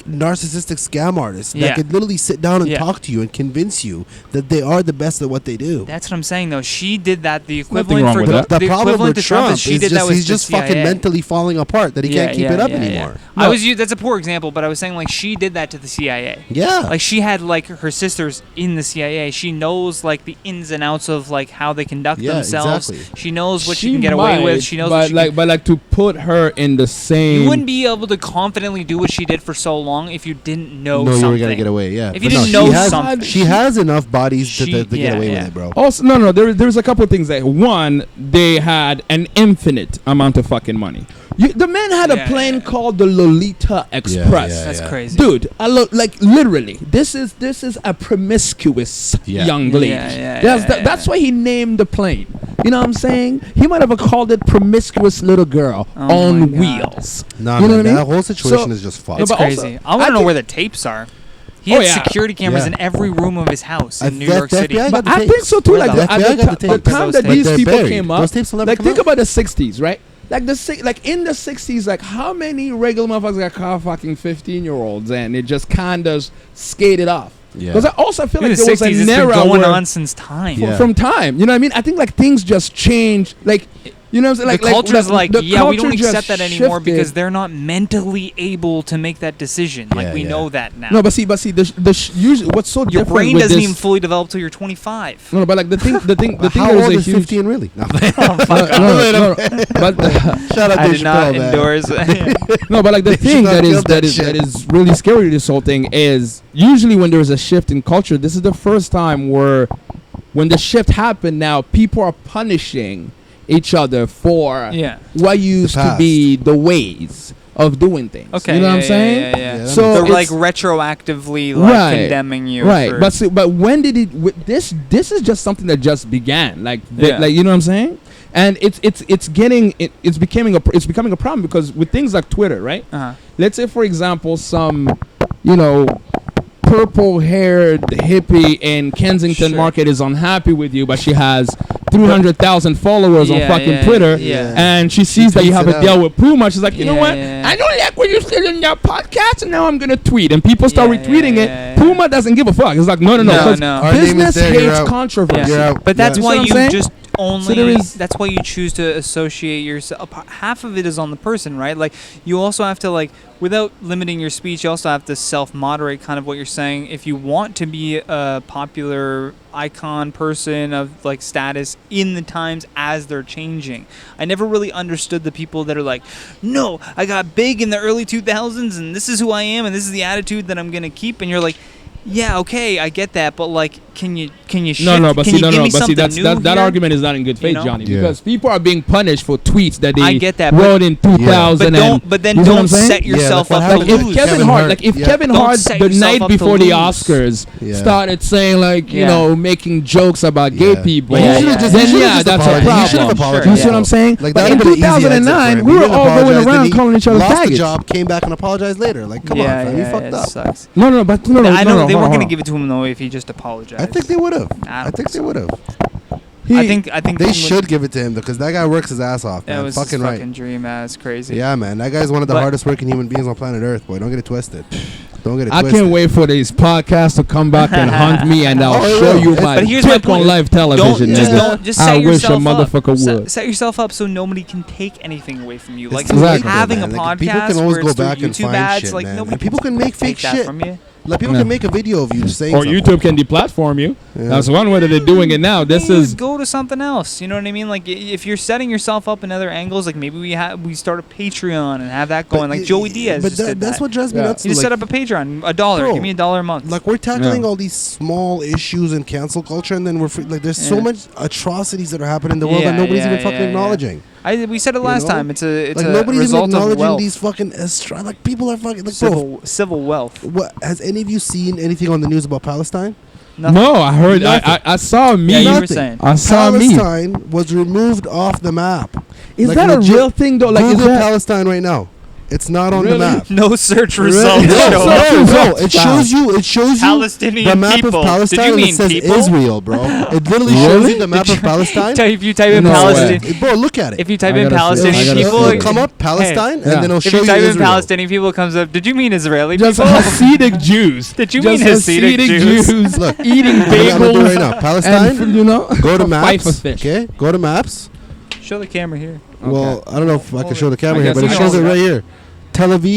narcissistic scam artists that could literally sit down and talk to you and convince you that they are the best at what they do. That's what I'm saying, though. She did that. The equivalent for the problem with Trump is he's just fucking mentally falling apart that he can't keep it up anymore. That's a poor example, but I was saying like she did that to the CIA. Yeah, like she had like her sisters in the CIA. She knows like the ins and outs of like how they conduct themselves. Exactly. She knows what she can get away with. She knows, but like to put her in the same. You wouldn't be able to confidently do what she did for so long if you didn't know something. You were gonna get away, yeah. If you didn't know something. She has enough bodies to get away with it, bro. Also, no, there's a couple of things that. One, they had an infinite amount of fucking money. The man had a plane called the Lolita Express. That's crazy, dude. Like literally, this is a promiscuous young lady. That's why he named the plane. You know what I'm saying? He might have called it promiscuous little girl on wheels. No, you know what I mean? That whole situation is just fucked. It's crazy. I want to know where the tapes are. He had security cameras in every room of his house in New York City. But I think so too. Like the time that these people came up, like think about the '60s, right? Like in the '60s, like how many regular motherfuckers got caught fucking 15-year-olds and it just kind of skated off. Because I also feel like there was an era going on since time. From time, you know what I mean? I think like things just change. Like, you know what I'm saying? The culture's we don't accept that anymore because they're not mentally able to make that decision. Like we know that now. No, but see, usually what's so your different brain with doesn't this, even fully develop till you're 25. No, but like the thing how old is 15 really? No, fuck but shout out to I did not endorse. No, but like the thing that is really scary to this whole thing is usually when there's a shift in culture, this is the first time where when the shift happened, now people are punishing each other for what used to be the ways of doing things. Okay, you know what I'm saying? Yeah. So they're like retroactively condemning you. Right, but when did it? This is just something that just began. Like you know what I'm saying? And it's becoming a problem because with things like Twitter, right? Let's say for example some, purple-haired hippie in Kensington Market is unhappy with you, but she has 300,000 followers on fucking Twitter, and she sees that you have a deal with Puma. She's like, you know what? I don't like what you said in your podcast, and now I'm gonna tweet, and people start retweeting it. Puma doesn't give a fuck. It's like, no. Business hates controversy. But that's why you just that's why you choose to associate yourself. Half of it is on the person, right? Like you also have to without limiting your speech, you also have to self-moderate kind of what you're saying. If you want to be a popular icon person of status in the times as they're changing. I never really understood the people that are like, no, I got big in the early 2000s and this is who I am and this is the attitude that I'm going to keep. And you're like, yeah, okay, I get that, but can you shift? That argument is not in good faith, Johnny, because people are being punished for tweets that they wrote in 2000. But then don't set yourself up to lose. If Kevin Hart the night before the Oscars started saying making jokes about gay people, then that's a problem. You should have apologized. You see what I'm saying? But in 2009, we were all going around calling each other faggots. Lost the job, came back and apologized later. Like, come on, fam, you fucked up. Sucks. No. They weren't going to give it to him though if he just apologized. I think they would have. I think they should give it to him because that guy works his ass off. Man. It was fucking his right. fucking dream. It's crazy. Yeah, man. That guy's one of the hardest working human beings on planet Earth. Boy, don't get it twisted. Don't get it I twisted. can't wait for these podcasts to come back and hunt me, and I'll Oh, show yeah. you But my here's my dick on point. live television, nigga. Just I set wish a yourself up. motherfucker would. Set yourself up so nobody can take anything away from you. It's Like too late, having man. a Like, podcast people can always where go it's through back and YouTube find ads, shit, like man. nobody And people can make fake take that shit. from you. Like people can make a video of you saying Or something. YouTube can deplatform you. Yeah. That's one way that they're doing it now. This Maybe is go to something else. You know what I mean? Like if you're setting yourself up in other angles, like maybe we start a Patreon and have that going. Like Joey Diaz But just did that's that. what drives me Yeah. nuts. He just like, set up a Patreon, $1. Bro, Give me $1 a month. Like we're tackling Yeah. all these small issues in cancel culture, and then we're like, there's so Yeah. much atrocities that are happening in the world that Yeah, nobody's yeah, even fucking yeah. acknowledging. We said it You last know? time. It's a Like nobody's even result of acknowledging wealth. these fucking like people are fucking like bro. Civil wealth. What has any of you seen anything on the news about Palestine? Nothing. no. I heard. Nothing. I saw a meme. Yeah, you were Nothing. saying. I saw a meme. Palestine was removed off the map. Is Like, that a legit, real thing though? Like, is Google that Palestine right now. It's not on Really? the map. No search Really? results No, show up. no, results it found. shows you. It shows you Palestinian the map people. of Palestine. Did you and mean it says people? Israel, bro. It literally Really? shows you the map of Palestine. If you type in No Palestine, way. Bro, look at it. if you type I in gotta see it. Palestinian I gotta people, see It'll come up Palestine, Yeah. and then it'll if show you you type in Israel. Palestinian people, it comes up. Did you mean Israeli just people? Hasidic Jews? Did you Just mean Hasidic Jews? Look, eating I'm gonna do it bagels right now. Palestine. and you know, Go to a maps. fife of fish. Okay, go to maps. Show the camera here. Well, I don't know if I can show the camera I here, guess but it you shows it can. right here. Tel Aviv, Zoom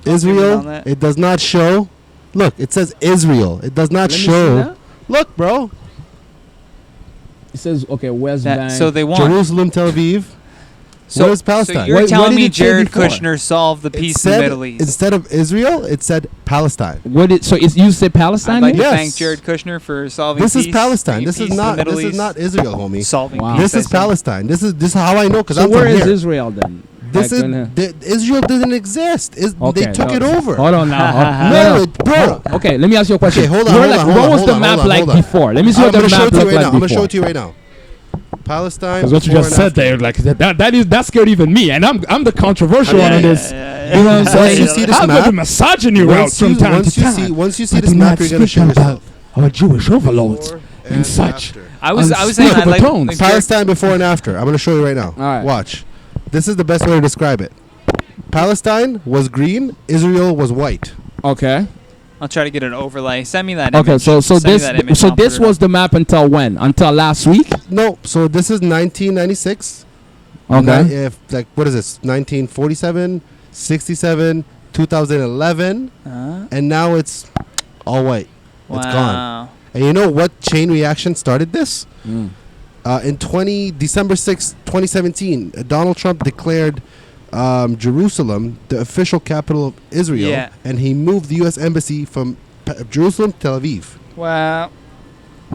in on Israel. that. It does not show. Look, it says Israel. It does not Let me see show. that. Look, bro. It says okay, West Bank. So they want. Jerusalem, Tel Aviv. Where's Palestine? So you're What telling did me it say Jared before? Kushner solved the It peace in the said, Middle East? instead of Israel, it said Palestine. What did so? Is you say Palestine? I'd like to Yes. thank Jared Kushner for solving This peace. is Palestine. bringing This is peace to the not. Middle This is East. not Israel, homie. Solving Wow. peace. This I is said. Palestine. This is how I know because So I'm where from is here. Israel then? This Like, is when, Israel didn't exist. They took it over. Hold on now. No, bro. Hold on. Okay, let me ask you a question. Okay, hold on, Where, hold like, on, hold what on, was hold the on, map hold on, like hold on. before? Let me see I'm what the gonna show map it to you looked right like now. I'm gonna show before. it to you right now. Palestine. Because what you before just and said after. there, like that scared even me, and I'm the controversial one on this. You know what I'm Once saying? you see this I'll go map- to misogyny route from time to time. Once you see I this do map, not you're gonna speak show about yourself. our Jewish overlords Before and such. after. I was saying I'd Unspeakable like tones. Jared- Palestine before and after. I'm gonna show you right now. All right. Watch. This is the best way to describe it. Palestine was green. Israel was white. Okay. I'll try to get an overlay. Send me that. Okay. image. So Send me this that image, I'll put it was up. the map until when? Until last week. No. So this is 1996. Okay. If like what is this? 1947, 67, 2011, and now it's all white. It's gone. Wow. And you know what chain reaction started this? Mm. In December 6, 2017, Donald Trump declared Jerusalem the official capital of Israel, Yeah. and he moved the U.S. embassy from Jerusalem to Tel Aviv. Wow.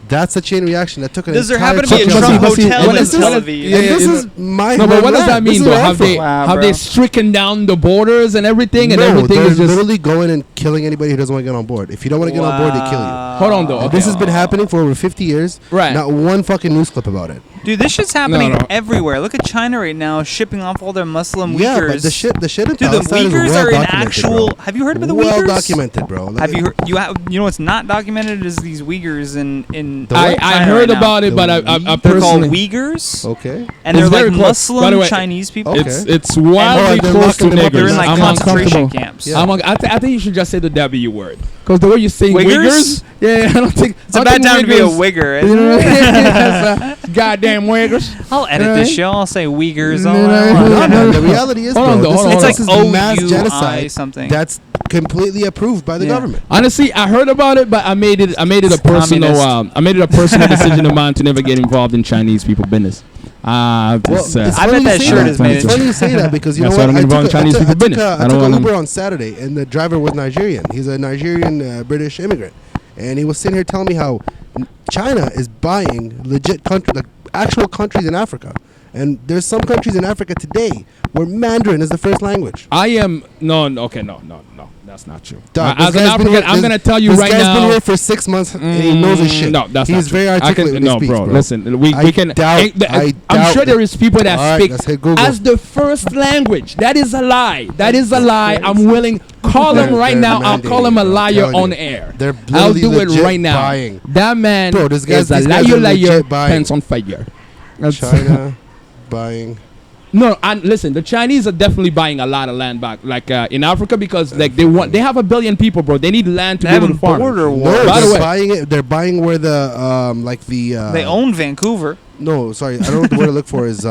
That's a chain reaction that took an Does there entire happen to be a chunk of Trump time. hotel what in is Tel this? Aviv? Yeah, And this yeah, is my No, but what does homeland. that mean This is though? where I'm Have they from. Wow, have bro. they stricken down the borders and everything, and no, everything they're is just literally going and killing anybody who doesn't want to get on board. If you don't want to get on board, they kill you. Hold on, though. And Okay. this has been happening for over 50 years. Right. Not one fucking news clip about it. Dude, this shit's happening no. everywhere. Look at China right now, shipping off all their Muslim Yeah, Uyghurs. but the shit in Dude, the Palestine is Uyghurs well are in documented, actual. bro. Have you heard about the well Uyghurs? documented, bro. Have you heard? You know what's not documented is these Uyghurs in. The I what? China heard right now. about it, The but I They're called personally Uyghurs, Okay. and It's they're very like close. By the Muslim way, Chinese people. Okay. it's wildly they're close to locking them up. niggers. They're in like I'm concentration uncomfortable. camps. Yeah. I think you should just say the W word, because the way you're saying Uyghurs? Uyghurs, yeah, I don't think It's a bad time to be a Uyghur. You Isn't know, it? that's goddamn Uyghurs. I'll edit Right. this show. I'll say Uyghurs. No, all I no, want. No, man, the reality is, Hold on, bro, though, hold on, this It's is like mass OUI genocide something. that's completely approved by the Yeah. government. Honestly, I heard about it, but I made it a personal decision of mine to never get involved in Chinese people business. It's I funny bet you that say shirt is made It's in funny you say that because you know That's why I what? don't get involved in Chinese people I business. I took don't an want Uber them. on Saturday, and the driver was Nigerian. He's a Nigerian British immigrant, and he was sitting here telling me how China is buying legit country, like actual countries in Africa. And there's some countries in Africa today where Mandarin is the first language. I am no, that's not true. Dog, As this an guy's been African, here- I'm this- gonna tell you this right guy's now. been here for 6 months and he knows his shit. No, that's He's not very true. articulate when he no, speaks, bro. bro. Listen, we I can. doubt- I I'm doubt sure there that- is people that All right, speak let's hit Google. as the first language. That is a lie. That is a lie. I'm willing. Call him They're- right they're now. I'll call him a mandating, bro. I'm liar telling on you. air. They're I'll literally do it legit right now. buying. That man Bro, this guy's- is a these guys are liar, legit buying. pants on fire. That's China buying No, and listen, the Chinese are definitely buying a lot of land back, like in Africa, because like they have 1 billion people, bro. They need land to be able to farm. Border war. No, By the they're way, buying it. They're buying where the they own Vancouver. No, sorry, I don't know what the word to look for is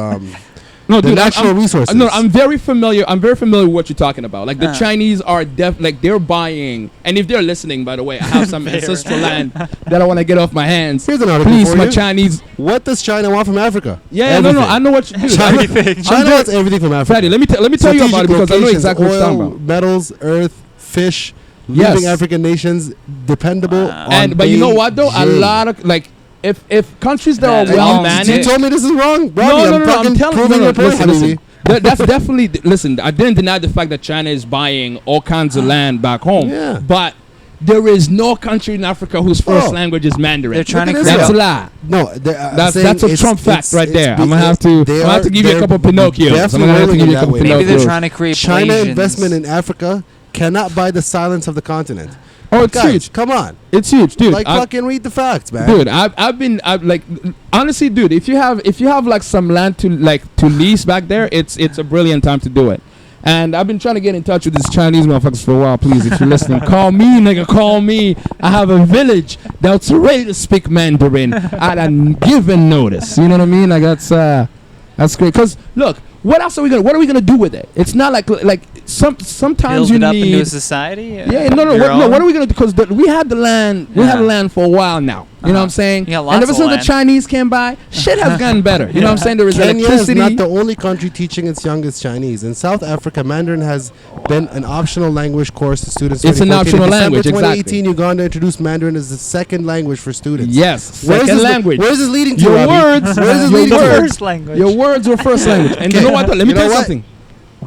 no, the dude, natural resources. No, I'm very familiar. I'm very familiar with what you're talking about. Like the Chinese are like they're buying, and if they're listening, by the way, I have some ancestral land that I want to get off my hands. Here's an article Please, for my you. Chinese. What does China want from Africa? Yeah, everything. no, I know what you do. China wants everything from Africa. Fadi, let me tell you about it because I know exactly what you're talking about. Metals, earth, fish, Yes. leaving African nations dependable. But you know what though? A lot of like. If countries that are well managed, you told me this is wrong, Robbie. No, I'm telling you. Listen. That's definitely. Listen, I didn't deny the fact that China is buying all kinds of land back home. Yeah. But there is no country in Africa whose first language is Mandarin. They're trying to create That's a lie. No, that's a Trump fact right there. I'm gonna have to give you a couple of Pinocchios. Maybe they're trying to create China Playsians. investment in Africa cannot buy the silence of the continent. Oh, it's Guys, huge. come on. It's huge, dude. Like fucking read the facts, man. Dude, I've like honestly, dude, if you have like some land to lease back there, it's a brilliant time to do it. And I've been trying to get in touch with these Chinese motherfuckers for a while. Please, if you're listening, call me, nigga, call me. I have a village that's ready to speak Mandarin at a given notice. You know what I mean? Like that's great. Cause look, what are we gonna do with it? It's not like sometimes build you it up need into a society. Yeah, no. What are we gonna do? Because we had the land. We had the land for a while now. You know what I'm saying? Yeah, and ever since the Chinese came by, shit has gotten better. You know what I'm saying? There is Kenya electricity. is not the only country teaching its youngest Chinese. In South Africa, Mandarin has been an optional language course to students. It's an optional in language, December 2018, exactly. Uganda introduced Mandarin as the second language for students. Yes, second language. Where is this leading to, Your Robbie? words. Where is this Your leading to? First language. Your words were first language. And you know what? Let me tell you something.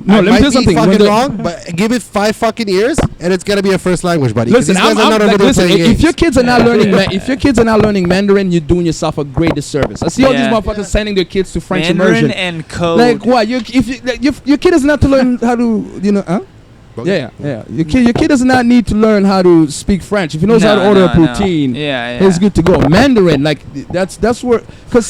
No, let me tell you something. Fucking wrong, but give it 5 fucking years, and it's gonna be a first language, buddy. Listen, listen. If your kids are not learning, if your kids are not learning Mandarin, you're doing yourself a great disservice. I see all these motherfuckers sending their kids to French Mandarin immersion. and code. Like what? If your kid is not to learn how to, Yeah. Your kid does not need to learn how to speak French. If he knows how to order a poutine, it's good to go. Mandarin, like that's where, because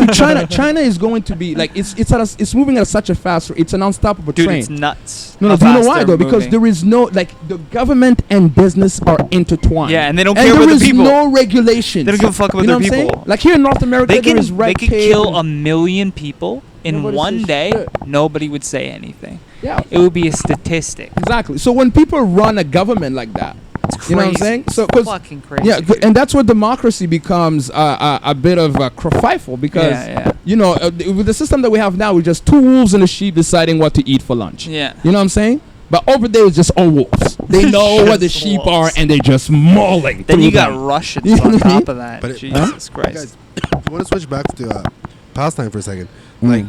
China is going to be like it's moving at such a fast rate. It's an unstoppable train. Dude, it's nuts. No, do you know why though? Because there is no the government and business are intertwined. Yeah, and they don't care about the people. There is no regulations. They don't give a fuck about their people. Like here in North America, there is red tape. They could kill 1 million people in one day. Shit. Nobody would say anything. Yeah, it would be a statistic. Exactly. So when people run a government like that, it's crazy. You know what I'm saying? So fucking crazy. Yeah, and that's where democracy becomes a bit of a kerfuffle because with the system that we have now, we're just two wolves and a sheep deciding what to eat for lunch. Yeah. You know what I'm saying? But over there, it's just all wolves. They know where the sheep are, and they're just mauling. Then you got Russians on top of that. But Jesus Christ. Guys, if you want to switch back to Palestine for a second, like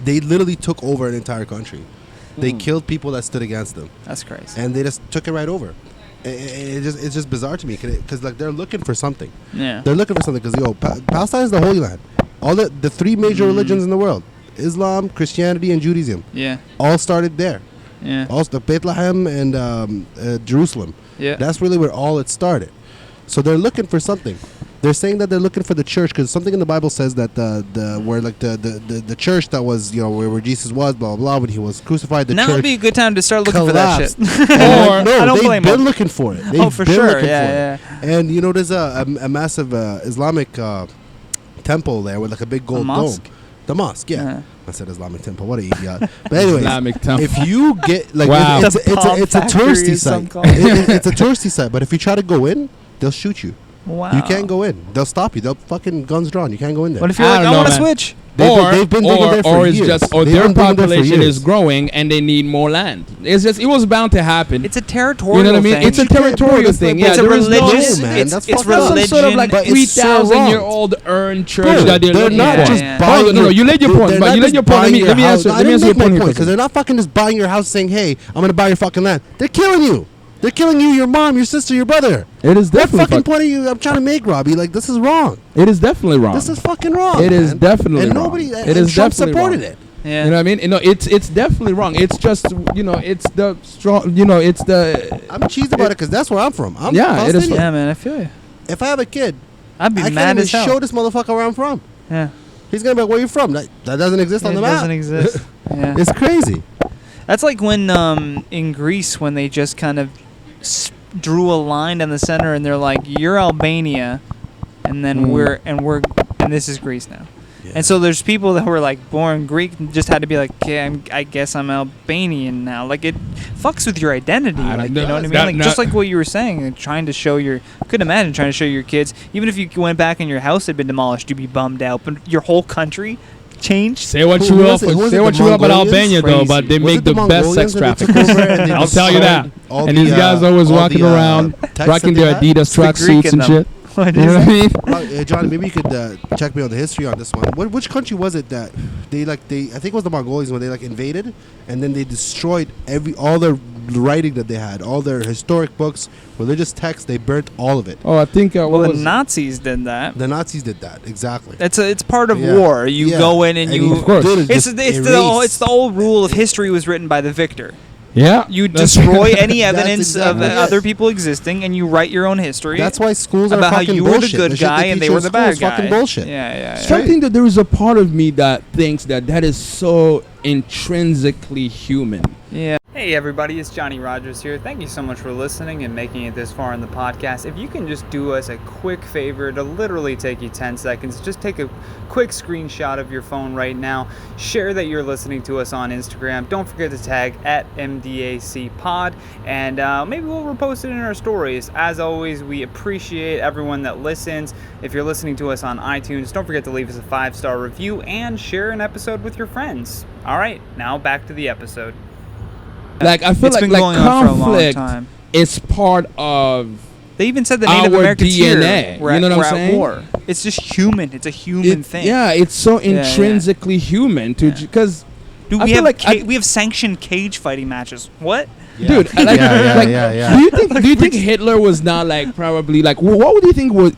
they literally took over an entire country. They killed people that stood against them. That's crazy. And they just took it right over. It's just bizarre to me because like they're looking for something. Yeah. They're looking for something because Palestine is the Holy Land. All the 3 major religions in the world, Islam, Christianity, and Judaism. Yeah. All started there. Yeah. Also Bethlehem and Jerusalem. Yeah. That's really where all it started. So they're looking for something. They're saying that they're looking for the church because something in the Bible says that the church that was where Jesus was blah blah blah when he was crucified. The now church would be a good time to start looking collapsed. for that shit. I don't blame them. They've been looking for it. They've for been sure. looking Yeah. And there's a massive Islamic temple there with like a big gold dome. The mosque, yeah. I said Islamic temple. What an idiot. But anyways, Islamic temple. if you get like it's a touristy site. It's a touristy site. But if you try to go in, they'll shoot you. Wow. You can't go in. They'll stop you. They'll fucking guns drawn. You can't go in there. What if you're like, I want to switch? They've been digging there for years. Their population is growing and they need more land. It was bound to happen. It's a territorial thing. You know what I mean? It's a territorial thing. Yeah, it's a religious. It's religion. Some sort of like 3,000-year-old urn church that they're not just buying. No, you laid your point. But you laid your point. Let me answer your point because they're not fucking just buying your house saying, "Hey, I'm gonna buy your fucking land." They're killing you. They're killing you, your mom, your sister, your brother. It is definitely what fucking point are you? I'm trying to make, Robbie. Like, this is wrong. It is definitely wrong. This is fucking wrong. It is definitely wrong. Nobody. It is Trump definitely supported wrong. it. Yeah. You know what I mean? It's definitely wrong. It's just it's the strong. It's the. I'm cheesed about it because that's where I'm from. I'm it is. Yeah, man, I feel you. If I have a kid, I'd be I mad can't as even hell. show this motherfucker where I'm from. Yeah. He's gonna be like, "Where you from?" That doesn't exist on the map. It doesn't exist. Yeah. It's crazy. That's like when in Greece when they just kind of drew a line down the center and they're like, "You're Albania," and then and this is Greece now. Yeah. And so there's people that were like born Greek and just had to be like, "Okay, I guess I'm Albanian now." Like it fucks with your identity. Like, you know what I mean? Like just like what you were saying, like, trying to show your. I couldn't imagine trying to show your kids, even if you went back and your house had been demolished, you'd be bummed out. But your whole country changed. Say what you will about Albania though, but they make the best sex traffickers. I'll tell you that. And these guys always walking around rocking their Adidas tracksuits and shit. You know what I mean? John, maybe you could check me on the history on this one. Which country was it that they I think it was the Mongolians when they like invaded and then they destroyed all their writing that they had, all their historic books, religious texts. They burnt all of it. Oh, I think the Nazis did that. The Nazis did that exactly. It's part of war. You go in and you. Of course. It's the old rule of history was written by the victor. Yeah, you destroy any evidence of other people existing, and you write your own history. That's why schools are about fucking how you bullshit. were the good guy and they were the bad guy. Fucking bullshit. Yeah. Something that there is a part of me that thinks that is so intrinsically human. Yeah. Hey everybody, it's Johnny Rogers here. Thank you so much for listening and making it this far in the podcast. If you can just do us a quick favor, to literally take you 10 seconds, just take a quick screenshot of your phone right now, share that you're listening to us on Instagram, don't forget to tag at MDACpod, and maybe we'll repost it in our stories. As always, we appreciate everyone that listens. If you're listening to us on iTunes, don't forget to leave us a 5-star review and share an episode with your friends. Alright, now back to the episode. Like I feel like conflict is part of. They even said the Native Americans DNA. Here, you know what I'm saying? At war. It's just human. It's a human thing. Yeah, it's so intrinsically human to because. Dude, we have sanctioned cage fighting matches. What? Yeah. Dude, Do you think Hitler was not like probably like what would you think was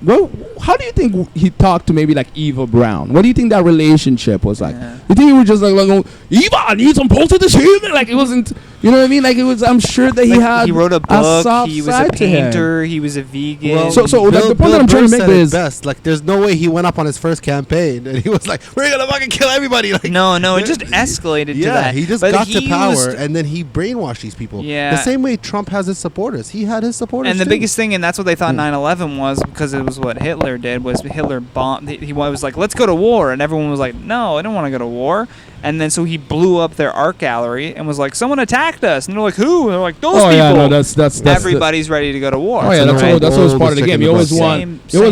how do you think he talked to maybe like Eva Braun? What do you think that relationship was like? Yeah. You think he was just like Eva, I need some posted this human? Like it wasn't, you know what I mean? Like it was. I'm sure that he wrote a book. He was a painter. He was a vegan. Well, so like the point that I'm trying to make is best. Like there's no way he went up on his first campaign and he was like, we're gonna fucking kill everybody. Like no, it just escalated to that. He just got to power and then he brainwashed these people. Yeah. The same way Trump has his supporters. He had his supporters. And the biggest thing, and that's what they thought 9/11 was, because it was what Hitler did, was Hitler bombed. He was like, let's go to war. And everyone was like, no, I don't want to go to war. And then so he blew up their art gallery and was like, someone attacked us. And they're like, who? And they're like, those people. Yeah, no, that's everybody's ready to go to war. Oh, yeah, that's always part of the game. You always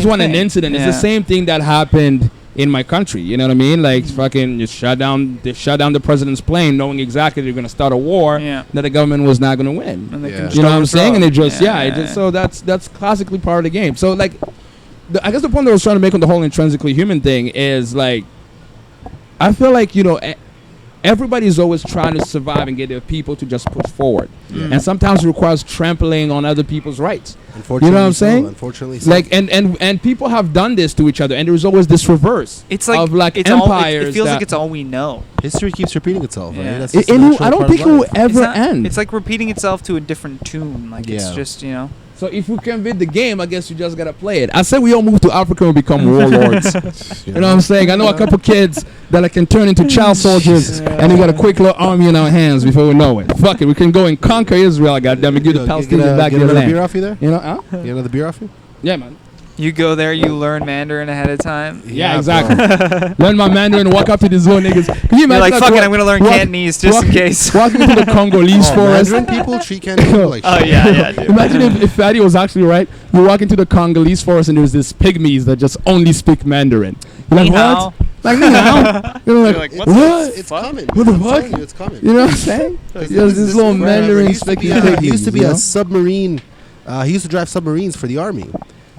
want an incident. Yeah. It's the same thing that happened in my country, you know what I mean? Like fucking just shut down the president's plane, knowing exactly they're gonna start a war that the government was not gonna win. And you know what I'm saying? And it just so that's classically part of the game. So like, I guess the point that I was trying to make on the whole intrinsically human thing is like, I feel like everybody's always trying to survive and get their people to just push forward, and sometimes it requires trampling on other people's rights. Unfortunately, you know what I'm saying? Unfortunately, like and people have done this to each other, and there's always this reverse. It's like of like it's empires. It feels like it's all we know. History keeps repeating itself. Yeah. Right? That's I don't think it will ever end. It's like repeating itself to a different tune. Like it's just So if we can beat the game, I guess you just gotta play it. I said we all move to Africa and become warlords. You know what I'm saying? I know a couple kids that can turn into child soldiers, and we got a quick little army in our hands before we know it. Fuck it, we can go and conquer Israel. Goddamn it, give the Palestinians back their land. Get another beer off you there? You know? Get another beer off you? Yeah, man. You go there, you learn Mandarin ahead of time. Yeah, exactly. Learn my Mandarin, walk up to these little niggas. Can you imagine? You're like, fuck it, I'm going to learn Cantonese just in case. Walking to the Congolese forest. Mandarin people treat Cantonese like shit. Oh, yeah, dude. Imagine if Fadi was actually right. You walk into the Congolese forest and there's this pygmies that just only speak Mandarin. You're like, what? Like, ni hao. You're like, what? It's coming. What the fuck? It's coming. You know what I'm saying? There's this little Mandarin speaking pygmies. He used to be a submarine. He used to drive submarines for the army.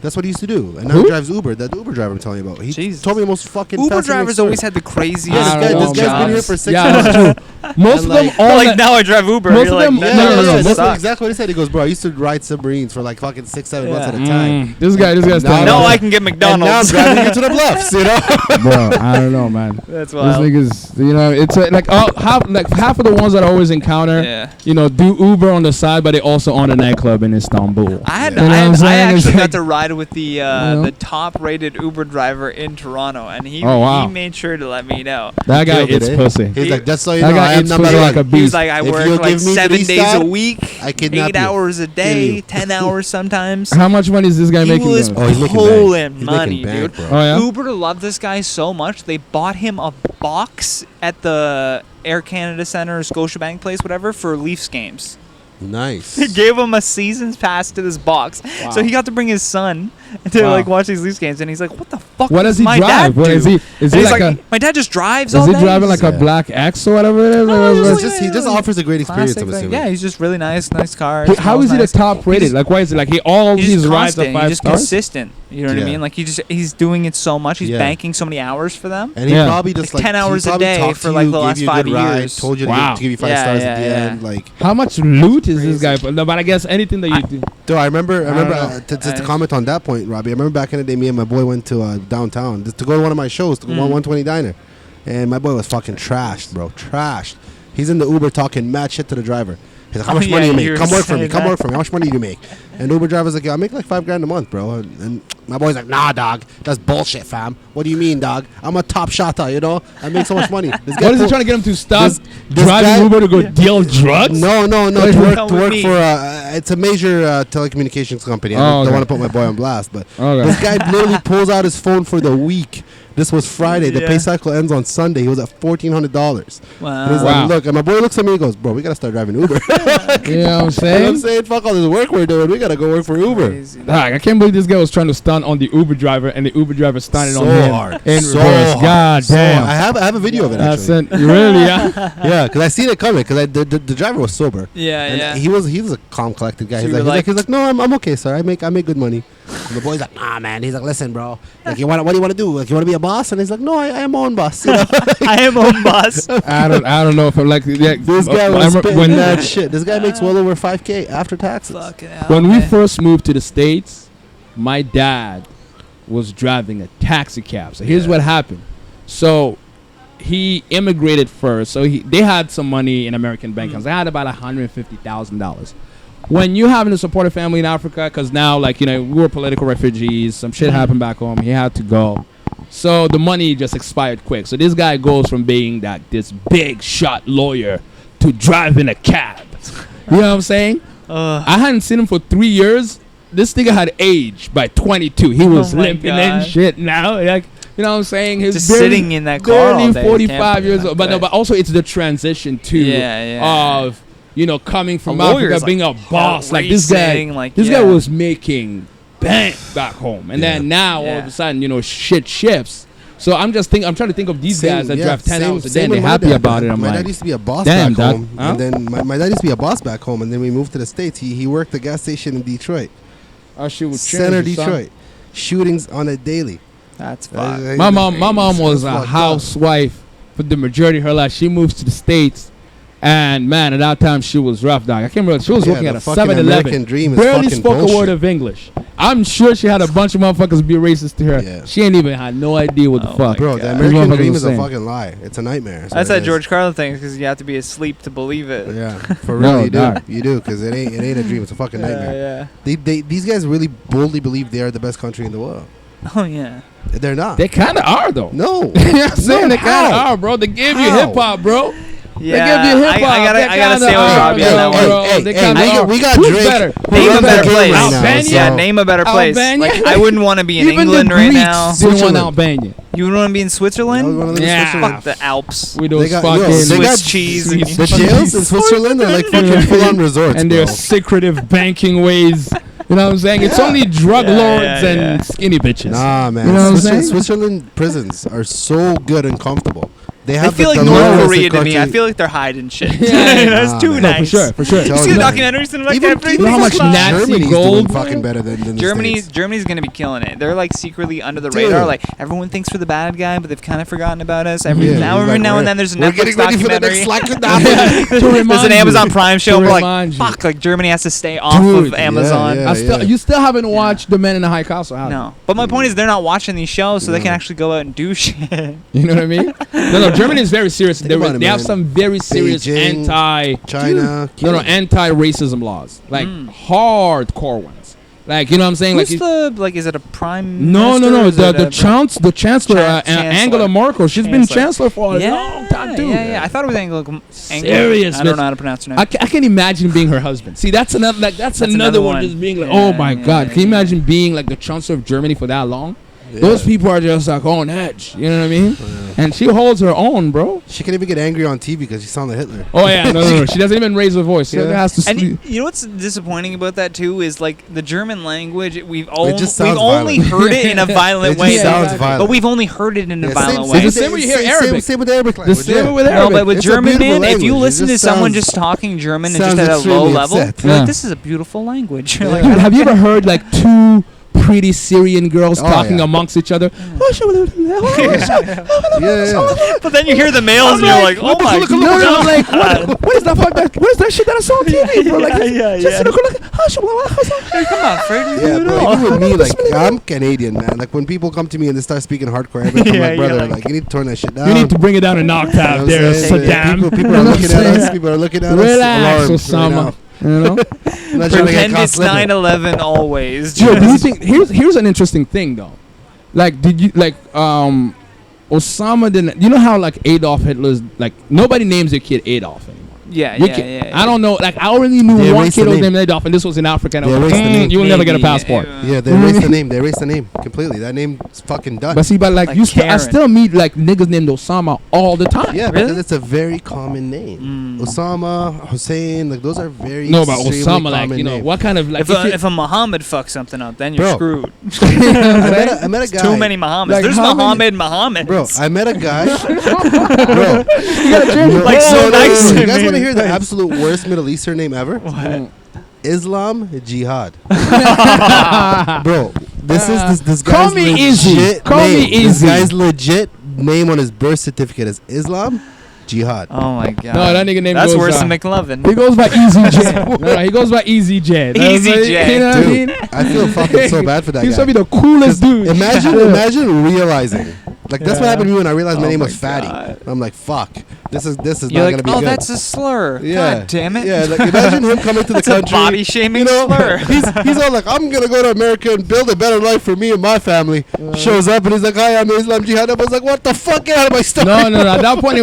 That's what he used to do. And now he drives Uber. That Uber driver I'm telling you about. He told me the most fucking Uber drivers always had the craziest. This guy's been here for 6 months. Most of them all like, now I drive Uber. Most of them, that's exactly what he said. He goes, bro, I used to ride submarines for like fucking 6-7 months at a time. This guy's now I can get McDonald's. And now I'm driving into the bluffs, you know? Bro, I don't know, man. That's wild. These niggas, you know, it's like half of the ones that I always encounter, you know, do Uber on the side, but they also own a nightclub in Istanbul. I actually got to ride with the top-rated Uber driver in Toronto, and he made sure to let me know. That guy eats pussy. He's like, just so you know, I am number one. like a beast. He's like, I work like 7 days a week, I kidnap 8 hours a day, 10 hours sometimes. How much money is this guy making? He was pulling money, dude. Bro. Oh, yeah? Uber loved this guy so much, they bought him a box at the Air Canada Centre, Scotiabank place, whatever, for Leafs games. Nice. They gave him a season's pass to this box, so he got to bring his son to like watch these Leafs games. And he's like, "What the fuck? What does he my drive? Dad What do?" is he? Is he like a? My dad just drives all Is day. he driving like a black X or whatever it is? He just offers a great experience. I'm assuming. Yeah, he's just really nice car. How is he the top rated? Like, why is it like all his rides are 5 He's just stars? consistent. You know what I mean? Like he's doing it so much. He's banking so many hours for them. And he probably just like 10 hours a day for like the last 5 years. Told you to give you 5 stars at the end. Like, how much loot is this guy? No, but I guess anything that you do. Dude, I remember to comment on that point, Robbie. I remember back in the day, me and my boy went to downtown to go to one of my shows, to 120 Diner, and my boy was fucking trashed, bro, trashed. He's in the Uber talking mad shit to the driver. He's like, how much money you make? Come work for me. Come work for me. How much money do you make? And Uber driver's like, yo, I make like $5,000 a month, bro. And my boy's like, nah, dog. That's bullshit, fam. What do you mean, dog? I'm a top shotter, you know? I make so much money. What is he trying to get him to stop driving Uber to go deal drugs? No. To work for it's a major telecommunications company. I don't want to put my boy on blast, but this guy literally pulls out his phone for the week. This was Friday. The pay cycle ends on Sunday. He was at $1,400. Wow. And he's like, look, and my boy looks at me and goes, bro, we got to start driving Uber. You know what I'm saying? You know what I'm saying? Fuck all this work we're doing. We got to go work for Uber. I can't believe this guy was trying to stunt on the Uber driver, and the Uber driver stunted on him hard. in so reverse. Hard. God damn. I have a video of it, actually. Really, yeah? Yeah, because I seen it coming, because the driver was sober. Yeah. He was a calm, collected guy. So He's like, no, I'm okay, sir. I make good money. And the boy's like, nah, man. He's like, listen, bro. Like, what do you want to do? Like, you want to be a boss? And he's like, no, I am my own boss. You know? I am my own boss. I don't know if I'm like this guy was spitting that shit. This guy makes well over $5,000 after taxes. When we first moved to the States, my dad was driving a taxi cab. So here's what happened. So he immigrated first. So they had some money in American bank accounts. They had about $150,000. When you having to support a family in Africa, because now, like, you know, we were political refugees, some shit happened back home, he had to go. So the money just expired quick. So this guy goes from being this big shot lawyer to driving a cab. You know what I'm saying? I hadn't seen him for 3 years. This nigga had aged by 22. He was limping and shit now. Like, you know what I'm saying? He's just sitting in that car all day. 45 years old. But also it's the transition too of, you know, coming from Africa, being a boss. Like this guy was making bank back home, and then now all of a sudden, you know, shit shifts. So I'm trying to think of these guys that drive 10 hours a day and they're happy about it. My dad used to be a boss back home, and then my dad used to be a boss back home, and then we moved to the States. He worked at a gas station in Detroit, Center Detroit, shootings on a daily. That's fine. My mom was a housewife for the majority of her life. She moves to the States. And man, at that time she was rough, dog. I can't remember. She was working at a 7-Eleven. Barely spoke a word of English. I'm sure she had a bunch of motherfuckers be racist to her. Yeah. She ain't even had no idea what the fuck. Bro, the American dream is a fucking lie. It's a nightmare. That's that George Carlin thing, because you have to be asleep to believe it. Yeah, for real, you do, because it ain't a dream. It's a fucking nightmare. These guys really boldly believe they are the best country in the world. Oh yeah. They're not. They kind of are though. No. You know what I'm saying? They kind of are, bro. They gave you hip hop, bro. Yeah, they give you hip hop. I gotta stay with Robbie on that one. We got Who's Drake. Better? Name a better place. Albania? Yeah, name a better place. Albania? Like, I wouldn't want to be in England right now. Switzerland. Albania. You would want to be in Switzerland? Yeah. Fuck the Alps. We those fucking Swiss cheese. The jails in Switzerland are like fucking full-on resorts, and their secretive banking ways. You know what I'm saying? It's only drug lords and skinny bitches. Nah, man. You know what I'm saying? Switzerland prisons are so good and comfortable. They feel like North Korea to me. I feel like they're hiding shit. That's too nice. For sure. You see the documentaries and like that? You know how much Nazi gold fucking better than Germany's gonna be killing it. They're like secretly under the radar. Like everyone thinks we're the bad guy, but they've kind of forgotten about us. Every now and then there's a Netflix documentary. There's an Amazon Prime show. We're like, fuck, like Germany has to stay off of Amazon. You still haven't watched The Men in the High Castle, have you? No, but my point is they're not watching these shows, so they can actually go out and do shit. You know what I mean? No, Germany is very serious. They have some very serious anti-racism laws, like hardcore ones. Like, you know what I'm saying? Who's like, is it a prime no, minister? the chancellor, Angela Merkel. She's been chancellor for a long time, dude. Yeah. I thought it was Angela. Serious. I don't know how to pronounce her name. I can imagine being her husband. See, that's another one. Just being like, oh my God, can you imagine being like the chancellor of Germany for that long? Yeah. Those people are just like on edge. You know what I mean? Yeah. And she holds her own, bro. She can even get angry on TV because she sounds like Hitler. Oh yeah, no. She doesn't even raise her voice. She has to and you know what's disappointing about that too is like the German language. We've only violent. heard it in a violent way. It sounds violent. But we've only heard it in a violent way. The same way you hear Arabic. Same with Arabic language. The same with Arabic. No, but with German, man, if you listen to someone just talking German and just at a low level, you're like, this is a beautiful language. Dude, have you ever heard like two pretty Syrian girls talking amongst each other? Yeah. But then you hear the males and you're like, oh my God. Like, what is that fuck? What is that shit that I saw on TV, bro? Like, Come on, Fred. Yeah, bro. Even with me, like, I'm Canadian, man. Like, when people come to me and they start speaking hardcore Arabic, I'm like, brother, like, you need to turn that shit down. You need to bring it down an octave there, Saddam. People are looking at us. People are looking at us. Relax, Osama. You know? Pretend it's 9/11 always. Dude, do you think here's an interesting thing though? Like, did you like Osama didn't? You know how like Adolf Hitler's like nobody names their kid Adolf anymore. Yeah. I don't know. Like, I already knew one kid was named Adolf, and this was in Africa. And I was like, you will never get a passport. Yeah, they erased the name. They erased the name completely. That name's fucking done. But see, like you, I still meet like niggas named Osama all the time. Yeah, because it's a very common name. Osama, Hussein, like those are very but Osama, like names. what kind of like if a Muhammad fucks something up, then you're screwed. I met a guy. Too many Muhammads. Like, there's Muhammad. Bro, I met a guy. Bro, you gotta like so nice. You guys want to hear the absolute worst Middle Eastern name ever? What? Islam Jihad. Bro, this guy's Call me easy. Call me easy. This guy's legit name on his birth certificate is Islam Jihad. Oh my God. No, that nigga name That's goes worse than McLovin. He goes by Easy Jet. No, he goes by Easy Jet. Easy Jet. You know what I mean? I feel fucking so bad for that guy. He's gonna be the coolest dude. Imagine realizing. Like, that's what happened to me when I realized my name was Fadi. I'm like, fuck. This is You're not like, gonna be good. that's a slur. Yeah. God damn it. Yeah, like, imagine him coming to the country. That's a body shaming slur. He's all like, I'm gonna go to America and build a better life for me and my family. Shows up and he's like, hi, I'm Islam Jihad. I was like, what the fuck? Get out of my story. No. At that point,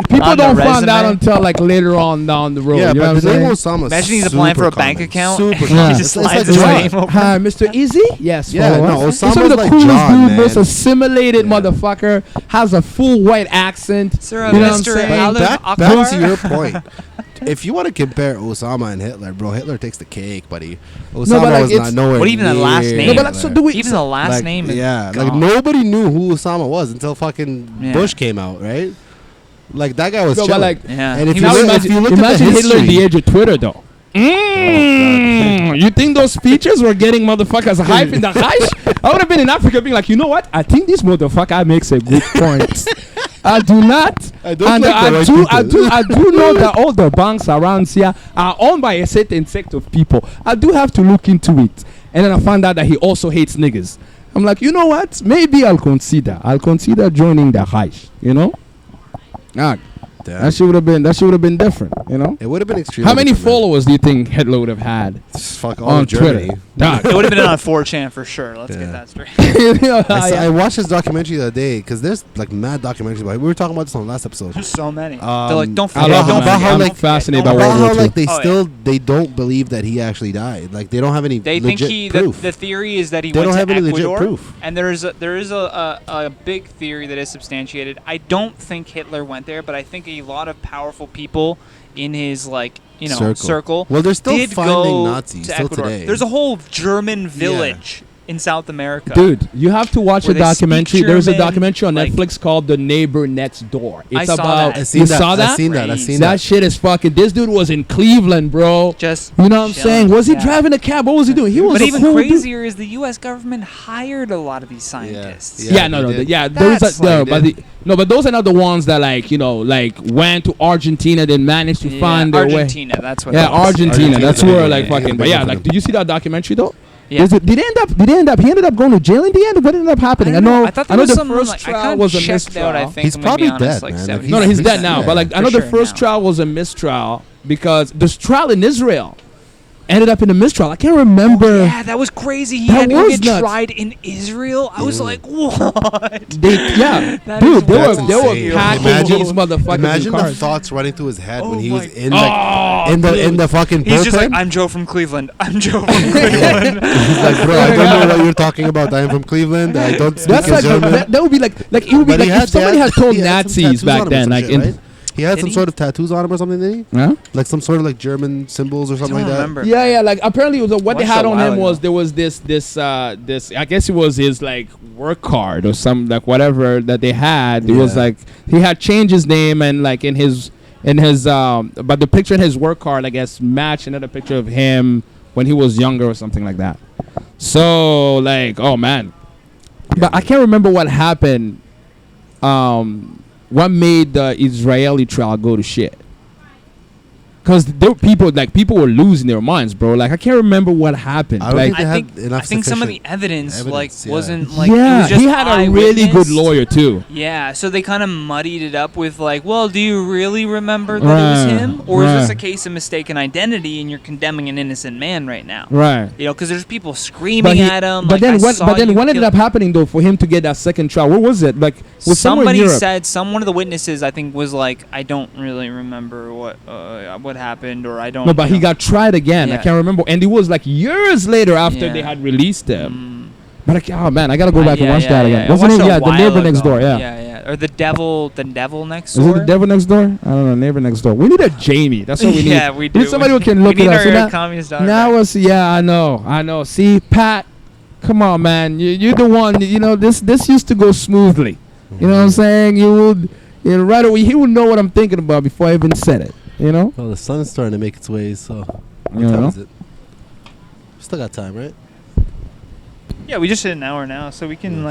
people don't find out until like later on down the road. Yeah, you know but what I'm Imagine he's applying for a bank account. Super He just slides his name over. Hi, Mr. Easy. Yes. Yeah, no, He's Osama's the like coolest John, dude, most man. assimilated motherfucker. Has a full white accent. Sir, you know what I'm Mr. saying? Back to your point. If you want to compare Osama and Hitler, bro, Hitler takes the cake, buddy. Osama was not nowhere. What even the last name? No, but like, so do we? Even the last name. Yeah, like nobody knew who Osama was until fucking Bush came out, right? Like, that guy was chilling. Like, and if you imagine look at the Hitler history, in the age of Twitter, though. You think those speeches were getting motherfuckers hype in the Hajj? I would have been in Africa being like, you know what? I think this motherfucker makes a good point. I do not. I do know that all the banks around here are owned by a certain sect of people. I do have to look into it. And then I found out that he also hates niggas. I'm like, you know what? Maybe I'll consider joining the Hajj, you know? That shit would have been different, you know. It would have been extremely. How many followers do you think Hitler would have had? Fuck all on of Germany. Twitter? It would have been on 4chan for sure. Let's get that straight. I watched this documentary the other day because there's like mad documentaries about it. We were talking about this on the last episode. There's so many. They're like, don't I forget. love Don't I'm forget. fascinated by about World War how II. like they don't believe that he actually died. Like, they don't have any They think legit proof. the theory is that he They went don't to have any legit Ecuador, proof. and there is a big theory that is substantiated. I don't think Hitler went there, but I think a lot of powerful people in his circle. Well, they're still did finding go Nazis to still Ecuador. today. There's a whole German village in South America. Dude, you have to watch Where a they speak documentary. There's a German, documentary on like- Netflix called The Neighbor Next Door. It's I saw about that. I seen you that. saw that? I seen that. I seen That that. shit is fucking. This dude was in Cleveland, bro. Just You know what I'm chilling. saying? Was he Yeah. driving a cab? What was he doing? He was But a even cool dude. crazier is the U.S. government hired a lot of these scientists. Yeah. No. they did. Those That's are, like- but those are not the ones that went to Argentina, then managed to find their way. Argentina, that's what. Yeah, it was. Argentina. That's Argentina. where Yeah, fucking. yeah, But yeah, yeah. did you see that documentary though? Yeah. Did he end up? He ended up going to jail in the end. What ended up happening? I know. I thought I there know was the something first like, I trial kinda was a checked mistrial. out, I think. He's I'm gonna be probably honest, dead, like man. 70. No, he's dead now. Yeah, But I know for the first sure trial was a mistrial because the trial in Israel ended up in a mistrial. I can't remember. Oh, yeah, that was crazy. He had to get tried in Israel. I was like, what? Dude, they were packing these motherfuckers. Imagine the thoughts running through his head when he was in the fucking bullpen. He's just like, I'm Joe from Cleveland. I'm Joe from Cleveland. He's like, bro, I don't know what you're talking about. I am from Cleveland. I don't speak German. That would be like it would be like if somebody had told Nazis back then, like in. He had some sort of tattoos on him or something, didn't he? Huh? Like some sort of like German symbols or something like that. Remember. Yeah. Like apparently, it was what they had on him was there was this. I guess it was his like work card or some like whatever that they had. It was like he had changed his name and like in his but the picture in his work card I guess matched another picture of him when he was younger or something like that. So like, oh man, but I can't remember what happened. What made the Israeli trial go to shit? Because people were losing their minds, bro. Like I can't remember what happened. I think some of the evidence wasn't like. Yeah, it was just he had a really good lawyer too. Yeah, so they kind of muddied it up with like, well, do you really remember that it was him, or is this a case of mistaken identity and you're condemning an innocent man right now? Right. You know, because there's people screaming at him. But then what ended up happening though for him to get that second trial? What was it like? Was somebody said one of the witnesses I think was like, I don't really remember what happened, or I don't. No, but he got tried again. I can't remember, and it was like years later after they had released him. But like, oh man, I gotta go back and watch that again. Wasn't it? Yeah, The Neighbor Next Door. Yeah, or the devil next door. Is it The Devil Next Door? I don't know. Neighbor Next Door. We need a Jamie. That's what we need. Yeah, we do. We need somebody who can look at us. I know. See, Pat, come on, man. You're the one. You know this used to go smoothly. You know what I'm saying? Right away, he would know what I'm thinking about before I even said it. You know? Well, the sun's starting to make its way, so what time is it? Still got time, right? Yeah, we just hit an hour now, so we can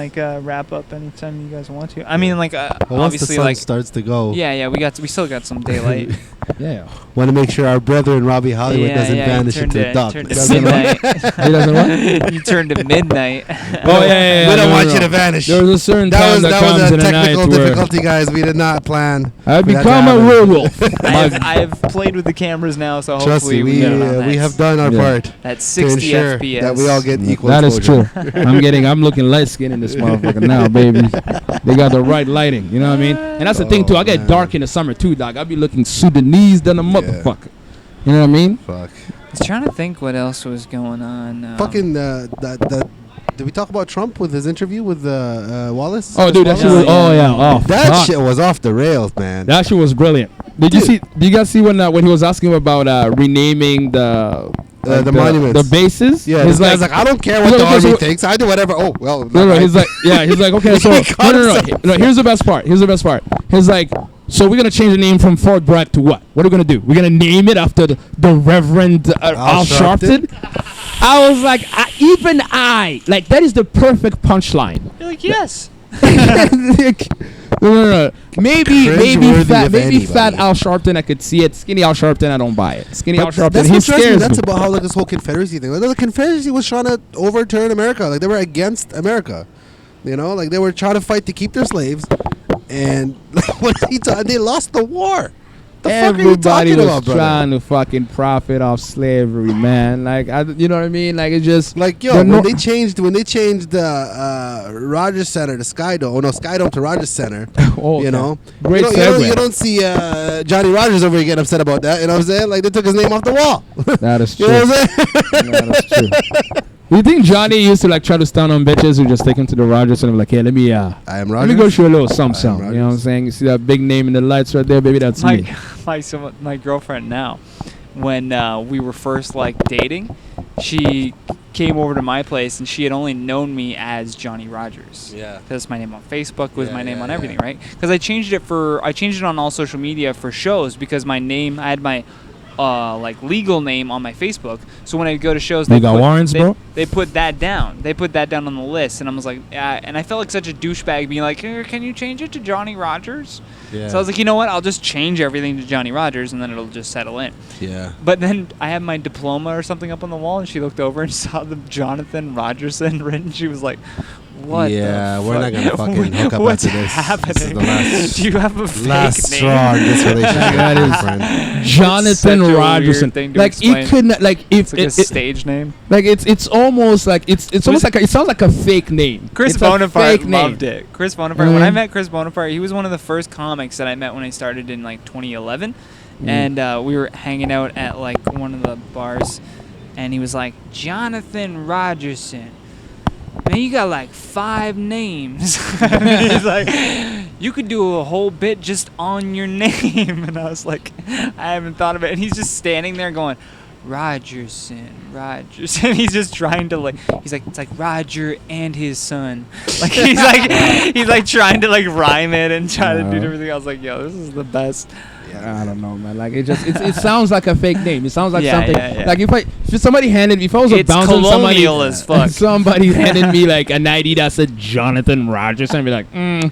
wrap up anytime you guys want to. I mean, once obviously, the sun starts to go. Yeah, we still got some daylight. Yeah. Want to make sure our brother in Roby Hollywood doesn't vanish into the darkness. Midnight. He doesn't what? You turned to midnight. We don't want you to vanish. There was a certain time that comes was a in the night technical difficulty, guys. We did not plan. I become a werewolf. I've played with the cameras now, so hopefully we have done our part. That's 60 FPS. That we all get equal That exposure. is true. I'm looking light skinned in this motherfucker now, baby. They got the right lighting, you know what I mean? And that's the thing too. I get dark in the summer too, dog. I be looking Sudanese than a motherfucker. You know what I mean? Fuck. I was trying to think what else was going on. Fucking did we talk about Trump with his interview with Wallace? Oh, dude, that shit was. Oh yeah. Oh, that shit was off the rails, man. That shit was brilliant. Did you guys see when he was asking about renaming the monuments, the bases? Yeah, he's like, I don't care what the army thinks. I do whatever. Oh well. No, he's like, okay, so no. Here's the best part. He's like, so we're gonna change the name from Fort Bragg to what? What are we gonna do? We're gonna name it after the Reverend Al Sharpton. I was like, even that is the perfect punchline. You're like, yes. No. Maybe fat Al Sharpton, I could see it. Skinny Al Sharpton, I don't buy it. Skinny Al Sharpton, he scares me. That's about how this whole Confederacy thing. The Confederacy was trying to overturn America. Like they were against America. You know, like they were trying to fight to keep their slaves. And they lost the war. Everybody was trying to fucking profit off slavery, man. Like, you know what I mean? Like, it's just like, yo, when they changed Rogers Center to Skydome. Oh no, Skydome to Rogers Center. You know, great you don't see Johnny Rogers over here getting upset about that. You know what I'm saying? Like, they took his name off the wall. That is true. You know what I'm saying? That is true. Do you think Johnny used to try to stun on bitches who just take him to the Rogers and like, hey, let me go show a little something. You know what I'm saying? You see that big name in the lights right there, baby? That's me. My girlfriend now, when we were first dating, she came over to my place and she had only known me as Johnny Rogers. Yeah. That's my name on Facebook, was my name on everything, right? Because I changed it on all social media for shows because my name, I had my legal name on my Facebook. So when I go to shows, they got warrants, bro. They put that down. They put that down on the list, and I was like, and I felt like such a douchebag being like, can you change it to Johnny Rogers? Yeah. So I was like, you know what? I'll just change everything to Johnny Rogers, and then it'll just settle in. Yeah. But then I had my diploma or something up on the wall, and she looked over and saw the Jonathan Rogerson written. She was like, What? Yeah, the we're not gonna fuck? fucking hook up What's after this. happening? This is the last, Do you have a fake last name? straw in this relationship, That my is- friend. Jonathan such a weird Rogerson. thing to Like explain. it could not. Like if It's like a it, stage name. like it's almost like it's almost like it sounds like a fake name. Chris It's a Bonaparte fake loved name. it. Chris Bonaparte. When I Mhm. met Chris Bonaparte, he was one of the first comics that I met when I started in like 2011, Mm. and we were hanging out at like one of the bars, and he was like, Jonathan Rogerson. Man, you got like 5 names. He's like, you could do a whole bit just on your name. And I was like, I haven't thought of it. And he's just standing there going, Rogerson. He's just trying to like, he's like, it's like Roger and his son. Like he's like trying to like rhyme it and try to do everything. I was like, yo, this is the best. I don't know, man. Like it sounds like a fake name. It sounds like Yeah, something. yeah, yeah. Like if somebody handed me, if I was a It's bouncer, and somebody colonial as fuck. somebody handed me like an ID that said Jonathan Rogerson, I'd be like,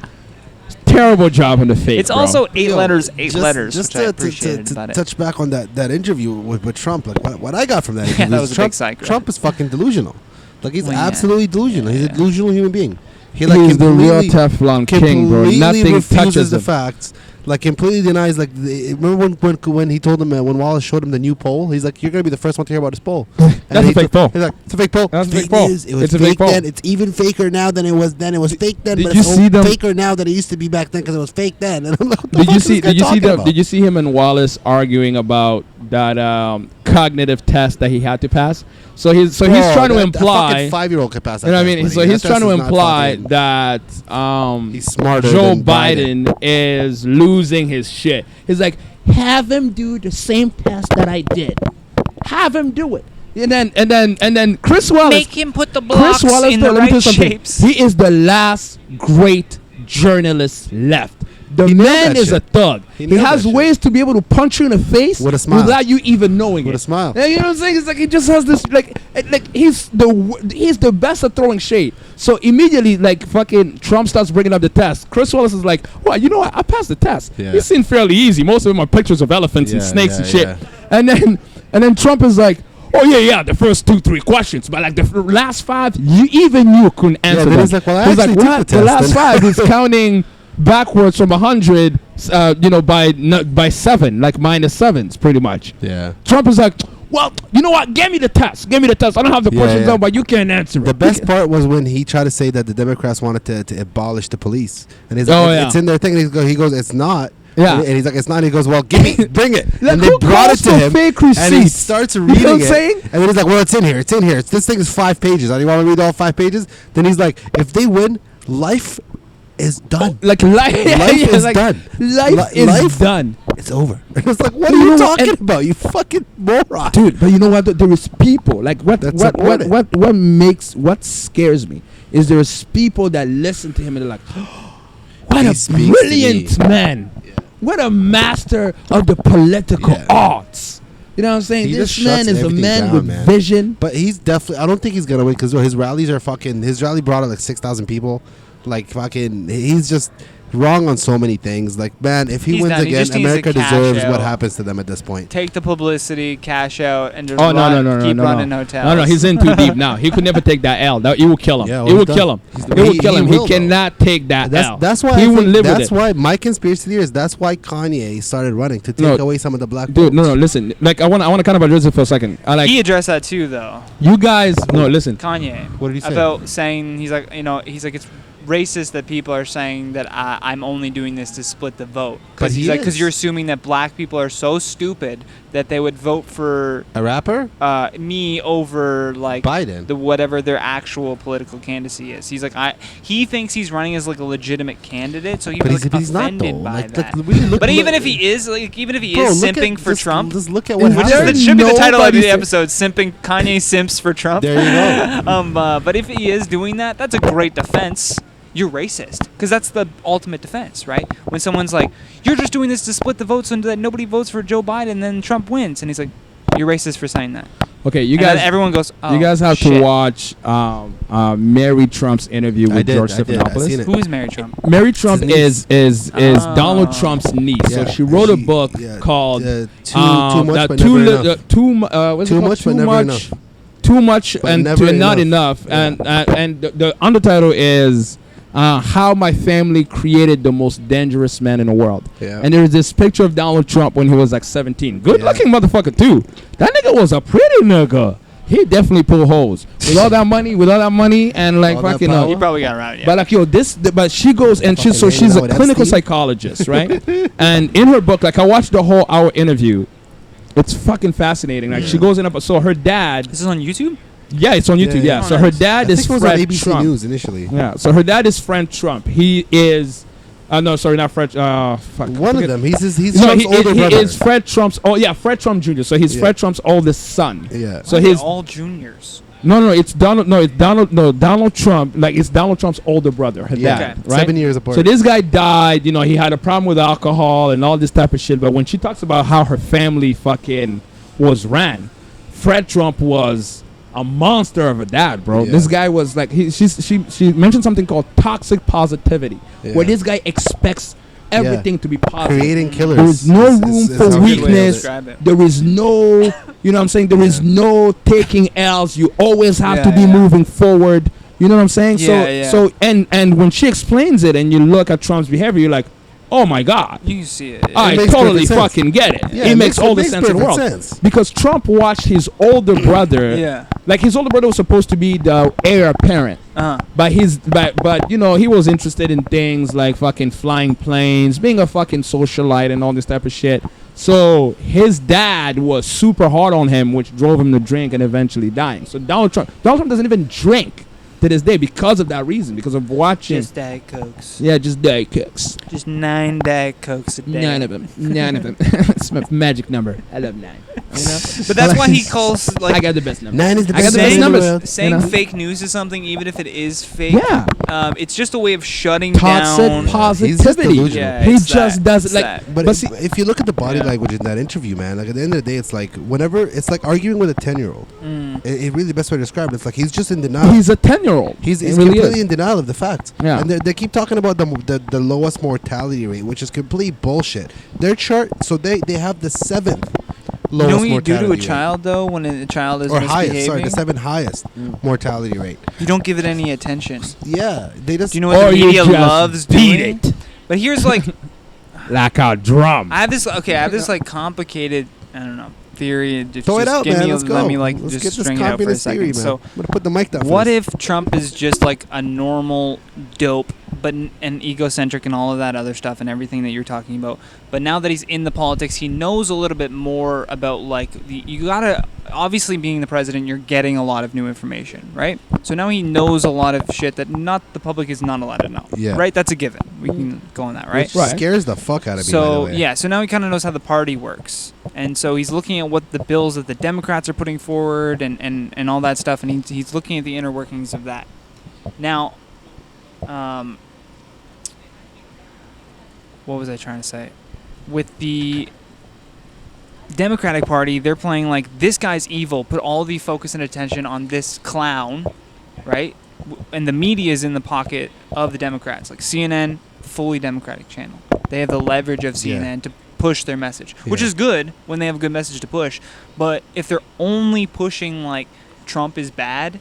terrible job on the fake. It's bro. also eight Yo, letters, Just which I to appreciated about it. touch back on that interview with Trump, like what I got from that interview that is was a Trump, big psych. Trump is fucking delusional. Like he's Well, yeah. absolutely delusional. Yeah, He's a yeah. delusional human being. He He's the real completely- Teflon king, bro. completely Nothing refuses touches the him. facts. Like completely denies. Like remember when he told him when Wallace showed him the new poll, he's like, "You're gonna be the first one to hear about this poll." That's a fake poll. He's like, "It's a fake poll. That's a It's fake poll. news. It was It's a fake fake poll." then. It's even faker now than it was then. It was fake then, Did but you it's see them- faker now than it used to be back then because it was fake then. And I'm like, what the Did fuck you is see? this guy Did you see talking them? about? Did you see him and Wallace arguing about that cognitive test that he had to pass? So he's Bro, trying to that imply. 5-year-old could pass that. You know what I test, mean? So buddy. he's That trying to test is not imply fucking- that he's smarter Joe than Biden is losing his shit. He's like, have him do the same test that I did. Have him do it. And then Chris Wallace. Make him put the blocks Chris Wallace, in the let me tell you right something. shapes. He is the last great journalist left. The He nailed man that is shit. a thug. He He nailed has that shit. ways to be able to punch you in the face With a smile. without you even knowing With it. a smile. Yeah, you know what I'm saying? It's like he just has this like he's the best at throwing shade. So immediately like fucking Trump starts bringing up the test. Chris Wallace is like, well, you know what? I passed the test. Yeah. It seemed fairly easy. Most of them are pictures of elephants and Yeah, snakes and shit. yeah. And then Trump is like, oh yeah, the first 2-3 questions, but like the last 5, you couldn't answer then them. he's like, well, I He's like, actually took what? the The test last then. 5 is counting backwards from 100, by 7, like -7s, pretty much. Yeah. Trump is like, well, you know what? Give me the test. I don't have the Yeah, questions yeah. down, but you can't answer it. The best part was when he tried to say that the Democrats wanted to abolish the police, and he's like, Oh, yeah. it's in their thing. And he goes, it's not. Yeah. And he's like, it's not. And he goes, well, give me, bring it. Like, and they who brought it calls to for him, fake and he receipts? starts You know reading what I'm it. saying? And then he's like, well, it's in here. This thing is 5 pages. Do you want to read all 5 pages? Then he's like, if they win, life is done. Like life Is like, done. Life is life- done. It's over. It's like, what You are you know what? talking And- about? You fucking moron. Dude, but you know what? There is people like what scares me is there's people that listen to him and they're like, what He a speaks to brilliant me. man, what a master of the political arts. You know what I'm saying? He This just man shuts is a everything man down, with man. vision. But he's definitely. I don't think he's gonna win because his rallies are fucking. His rally brought out like 6,000 people. Like fucking. He's just wrong on so many things. Like man, if he He's wins done. He again, just needs to America cash deserves out. what happens to them at this point. Take the publicity, cash out, and just Oh no! keep running hotels. No, he's in too deep now. He could never take that L. It will kill him. Yeah, well, it will he's kill done. him. He's It done. will He- kill he him. will, He cannot take that L. That's why he I wouldn't think live that's with it. why my conspiracy theory is that's why Kanye started running to take away some of the black Dude, votes. no. Listen, like I want to kind of address it for a second. I like He addressed that too, though. you guys. No, listen. Kanye. What did he say? About saying he's like it's racist that people are saying that I'm only doing this to split the vote. But Because he he's like, because is. you're assuming that black people are so stupid that they would vote for A rapper? me over like Biden. the whatever their actual political candidacy is. He's like he thinks he's running as like a legitimate candidate, so he But was like he's not offended though. by Like, that. really look, But even look- if he is Bro, look simping at- for just- Trump, just look at what Is which happened. there that should be the title of Nobody the said- episode, simping Kanye Simps for Trump. There you go. But if he is doing that, that's a great defense. You're racist, because that's the ultimate defense, right? When someone's like, "You're just doing this to split the votes so that nobody votes for Joe Biden, then Trump wins," and he's like, "You're racist for saying that." Okay, you And then guys. everyone goes, "Oh, you guys have shit. to watch Mary Trump's interview with George I did. I Stephanopoulos. seen it. Who is Mary Trump?" Mary Trump His is Oh. Donald Trump's niece. Yeah. So she wrote a She- book yeah, called too much, but too never li- enough. too mu- what's it Too called? much, but Too never much. enough. too much But and never not enough. enough. And the undertitle is how my family created the most dangerous man in the world. Yeah. And there's this picture of Donald Trump when he was like 17. Good looking motherfucker too. That nigga was a pretty nigga. He definitely pulled holes with all that money, and like All that fucking. power. He probably got around. Yeah. But like but she goes and she's Fucking hanging a out with clinical Epstein. psychologist, right? And in her book, like I watched the whole hour interview. It's fucking fascinating. Like she goes in up. So her dad. This is on YouTube. Yeah, it's on YouTube. Yeah. Yeah. So her dad I is think it was on Fred ABC Trump. News initially. Yeah. So her dad is Fred Trump. He is. No, sorry, not Fred. Fuck. One of them. He's No, Trump's older brother. he is Fred Trump's. Oh yeah, Fred Trump Jr. So he's Fred Trump's oldest son. Yeah. So They're his all juniors. no, it's Donald. No, it's Donald. No, Donald Trump. Like it's Donald Trump's older brother. Her Yeah. dad. Okay. Right. 7 years apart. So this guy died. You know, he had a problem with alcohol and all this type of shit. But when she talks about how her family fucking was ran, Fred Trump was a monster of a dad, bro. Yeah. This guy was like she mentioned something called toxic positivity, where this guy expects everything to be positive. Creating killers. There is no room is for how good weakness. describe it. There is no, you know what I'm saying? There is no taking L's. You always have to be moving forward. You know what I'm saying? So and when she explains it and you look at Trump's behavior, you're like, oh my God. You can see it. I makes totally perfect sense. fucking get it. Yeah, it it makes all the makes sense in the world. perfect sense. Because Trump watched his older brother. Yeah. Like his older brother was supposed to be the heir apparent. But you know, he was interested in things like fucking flying planes, being a fucking socialite and all this type of shit. So his dad was super hard on him, which drove him to drink and eventually dying. So Donald Trump doesn't even drink to this day because of that reason, because of watching. Just Diet Cokes. Yeah, just Diet Cokes. Just 9 Diet Cokes a day. None of them. It's my magic number. I love 9. You know? But that's why he calls I got the best number. 9 is the I got best the best number in the numbers. world. saying You know? fake news is something, even if it is fake. Yeah. It's just a way of shutting Toxic down. He's just positivity. delusional. Yeah, He it's just that. does it It's like. that. But see, if you look at the body language in that interview, man, like at the end of the day, it's like whenever it's like arguing with a 10-year-old. It really the best way to describe it. It's like he's just in denial. he's a 10-year-old. He's He really completely is. in denial of the facts. Yeah. And they keep talking about the lowest mortality rate, which is complete bullshit. Their chart, so they have the 7th You lowest know what you do mortality to a rate. child, though, when a child is Or misbehaving? highest, sorry, the 7th highest mortality rate. You don't give it any attention. Yeah, they just. Do you know what Or the you media just loves beat doing? it. But here's like, Like a drum. I have this like complicated, I don't know, theory. Throw it out, man. Let's go. Let me like Let's just get this string it out for a communist second. theory, man. So, I'm gonna put the mic down. what if Trump is just like a normal dope, but and egocentric and all of that other stuff and everything that you're talking about? But now that he's in the politics, he knows a little bit more about like you gotta obviously being the president, you're getting a lot of new information, right? So now he knows a lot of shit that the public is not allowed to know. Yeah. Right. That's a given. We can go on that, right? Which scares the fuck out of me. by the So way. yeah, so now he kind of knows how the party works, and so he's looking at what the bills that the Democrats are putting forward, and all that stuff, and he's looking at the inner workings of that. Now, what was I trying to say? With the Democratic Party, they're playing like this guy's evil. Put all the focus and attention on this clown, right? And the media is in the pocket of the Democrats, like CNN. Fully Democratic channel. They have the leverage of CNN to push their message, which is good when they have a good message to push. But if they're only pushing like Trump is bad,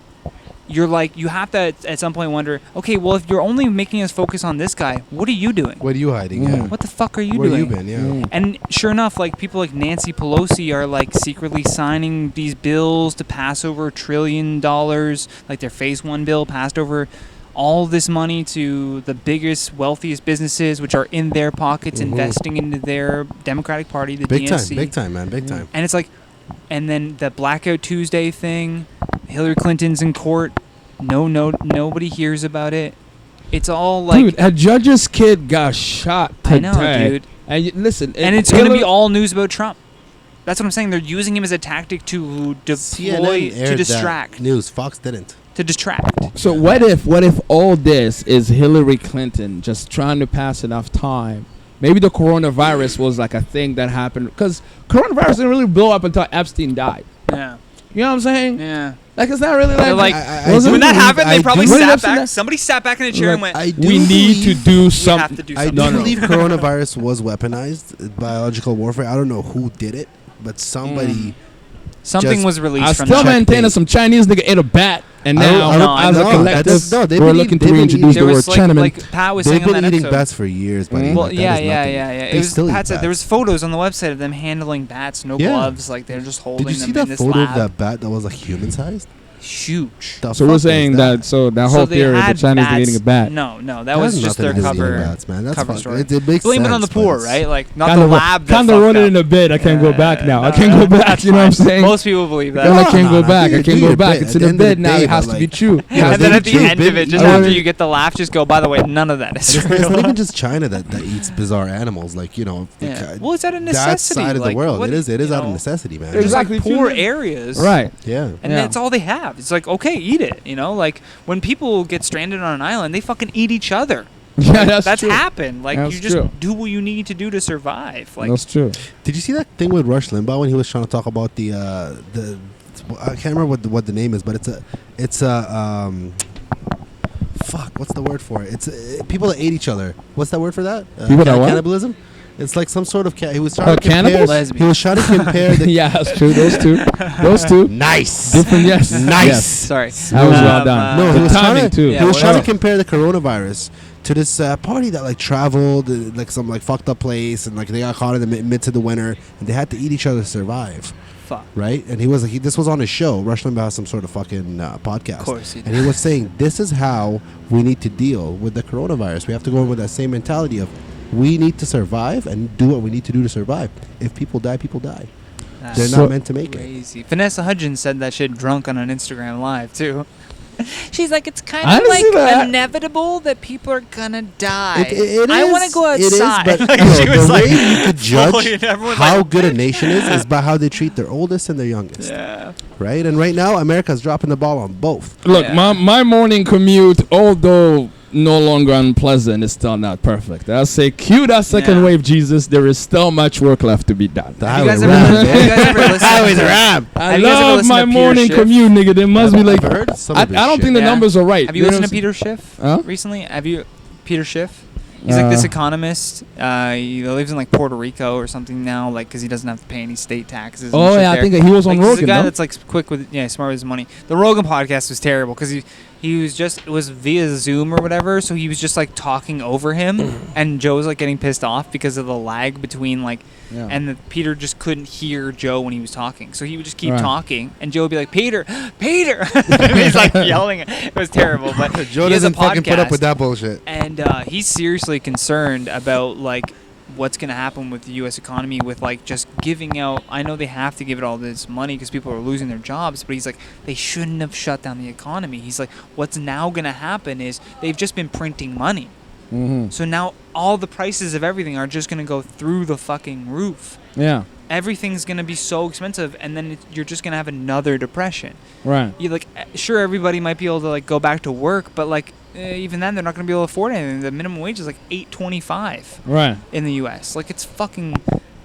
you're like, you have to at some point wonder, okay, well, if you're only making us focus on this guy, what are you doing? What are you hiding? Yeah. What the fuck are you Where doing? you been? Yeah. And sure enough, like people like Nancy Pelosi are like secretly signing these bills to pass over $1 trillion. Like their phase 1 bill passed over all this money to the biggest, wealthiest businesses, which are in their pockets, investing into their Democratic Party, the DNC. Big time, man, big time. And it's like, and then the Blackout Tuesday thing, Hillary Clinton's in court. Nobody hears about it. It's all like, dude, a judge's kid got shot today. I know, dude. And listen, And it's going to be all news about Trump. That's what I'm saying. They're using him as a tactic to deploy, CNN aired to distract. that news. Fox didn't. To distract. So what if all this is Hillary Clinton just trying to pass enough time? Maybe the coronavirus was like a thing that happened, because coronavirus didn't really blow up until Epstein died. Yeah. You know what I'm saying? Yeah. Like it's not really They're like. like, wasn't when that believe- happened, they probably When did sat Epstein back. die? Somebody sat back in a chair and went, we need to do we have something. to do I something. do No, no. believe coronavirus was weaponized, biological warfare. I don't know who did it, but somebody Something was released I from still that. maintain that some Chinese nigga ate a bat, and now as a collective, we're looking to reintroduce the word Chinaman. Like Pat was They've saying on been that eating episode. bats for years, buddy. Well, Like, yeah. They It was still eat Pat said there was bats. photos on the website of them handling bats, no gloves, like they're just holding Did you them see in that this photo of lab. that bat that was like human sized? Huge. So we're saying that whole they theory had the Chinese are bats. eating a bat. No, that was just their cover. Bats, man. That's cover fine. story. It makes Blame sense, it on the but poor, it's- right? Like not the lab. Kind of run it in a bit. I can't go back now. I can't go back. You know what I'm saying? Most people believe that. I can't go back. I Do can't go your back. bit. It's At in the a end of bit the now. day, It has but, to be like, true. And then at the end of it, just I after wanna- you get the laugh, just go, by the way, none of that is It's not real. even just China that eats bizarre animals. Like, you know, Yeah. Well, it's out of that necessity. side of the like, world. what- It is you out of know, necessity, man. There's Exactly. like poor areas. Right. Yeah. And that's all they have. It's like, okay, eat it. You know, like when people get stranded on an island, they fucking eat each other. Yeah, That's true. happened. Like That's you just true. do what you need to do to survive. Like That's true. Did you see that thing with Rush Limbaugh when he was trying to talk about the I can't remember what the name is, but it's a fuck, what's the word for it? It's people that ate each other. What's that word for that? People that what? Cannibalism? It's like some sort of he was trying to compare. cannibals? Lesbians. He was trying to compare the. Yeah, that's true. Those two. Nice. Different. Yes. Nice. Yes. sorry. That was well done. No, The he was timing, trying to. too. He was Yeah, trying to well. compare the coronavirus to this party that like traveled like some like fucked up place, and like they got caught in the midst of the winter, and they had to eat each other to survive. Fuck. Right, and he was like, this was on his show. Rush Limbaugh has some sort of fucking podcast. Of course he and he was saying this is how we need to deal with the coronavirus. We have to go in with that same mentality of we need to survive and do what we need to do to survive. If people die, people die. That's They're So not meant to make it. crazy. Vanessa Hudgens said that shit drunk on an Instagram live too. She's like, it's kind I of didn't like see that. inevitable that people are gonna die. It I is, want to go it is, outside. but Like, no, she was the like, way you could fully, and judge everyone's how like, good a nation is by how they treat their oldest and their youngest. yeah. Right? And right now, America's dropping the ball on both. Look, Yeah. my morning commute, although no longer unpleasant, is still not perfect. I'll say, cue that second Yeah. wave, Jesus. There is still much work left to be done. The Have you guys highway ever, ram, have you guys ever man. listened Highways to- are ram. I Have you guys ever love listened my to Peter morning Schiff? commute, nigga. There must be like, I've heard some I of this don't think the Yeah. numbers are right. Have you know listened what to Peter Schiff Huh? recently? Have you Peter Schiff? He's like this economist. He lives in like Puerto Rico or something now, like because he doesn't have to pay any state taxes. and Oh shit yeah, I there. think he was on Like, he's Rogan. a guy no? that's like quick with smart with his money. The Rogan podcast was terrible because it was via Zoom or whatever, so he was just like talking over him, and Joe was like getting pissed off because of the lag between like, Yeah. and Peter just couldn't hear Joe when he was talking, so he would just keep Right. talking, and Joe would be like, Peter, and he's like yelling. It was terrible, but Joe he has a doesn't fucking put up with podcast. that bullshit. And he's seriously concerned about like what's going to happen with the U.S. economy with like just giving out. I know they have to give it all this money because people are losing their jobs, but he's like they shouldn't have shut down the economy. He's like, what's now going to happen is they've just been printing money, so now all the prices of everything are just going to go through the fucking roof. Yeah. Everything's going to be so expensive, and then you're just going to have another depression. Right. You like sure everybody might be able to like go back to work, but like even then they're not going to be able to afford anything. The minimum wage is like $8.25 Right. in the U.S. Like it's fucking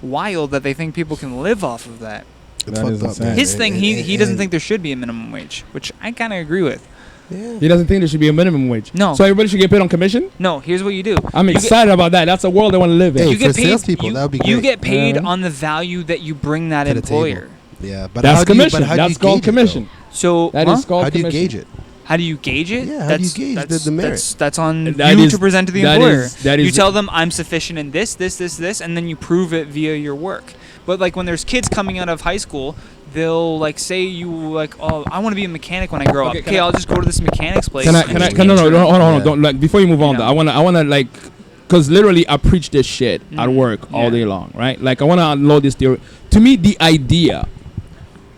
wild that they think people can live off of that. It's That is fucked up, insane. man. His thing, he doesn't and- think there should be a minimum wage, which I kind of agree with. Yeah. He doesn't think there should be a minimum wage. No. So everybody should get paid on commission? No, here's what you do. I'm You get- excited about that. That's a world I want to live in. Hey, you get for paid. salespeople, that would be You great. get paid Yeah. on the value that you bring that To the table. employer. Yeah, but That's how do you- commission. but how do That's you called gauge it, commission. So That is called How do you commission. gauge it? How do you gauge it? Yeah, how do you gauge the merit? That's on That you is- to present to the that employer. is- that You is- tell them I'm sufficient in this, and then you prove it via your work. But like when there's kids coming out of high school, they'll like say you like, oh, I want to be a mechanic when I grow Okay, up. can Okay, I- I'll just go to this mechanic's place. Can I? and Can I? just Can, no, intern. hold on. Yeah. Don't like before you move on. You Though, know. I wanna like, cause literally I preach this shit at Mm, work all yeah. day long, right? Like I wanna unload this theory. To me, the idea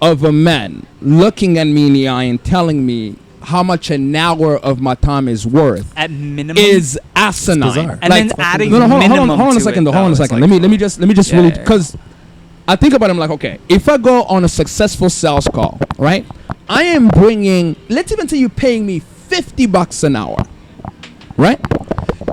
of a man looking at me in the eye and telling me how much an hour of my time is worth At minimum is asinine. bizarre. and Like, then adding no, hold on, minimum hold on a to second. it, Hold on a though, second. it's Let like- me just Yeah, really yeah, yeah. because I think about it. I'm like, okay, if I go on a successful sales call, right? I am bringing. Let's even say you're paying me $50 an hour, right?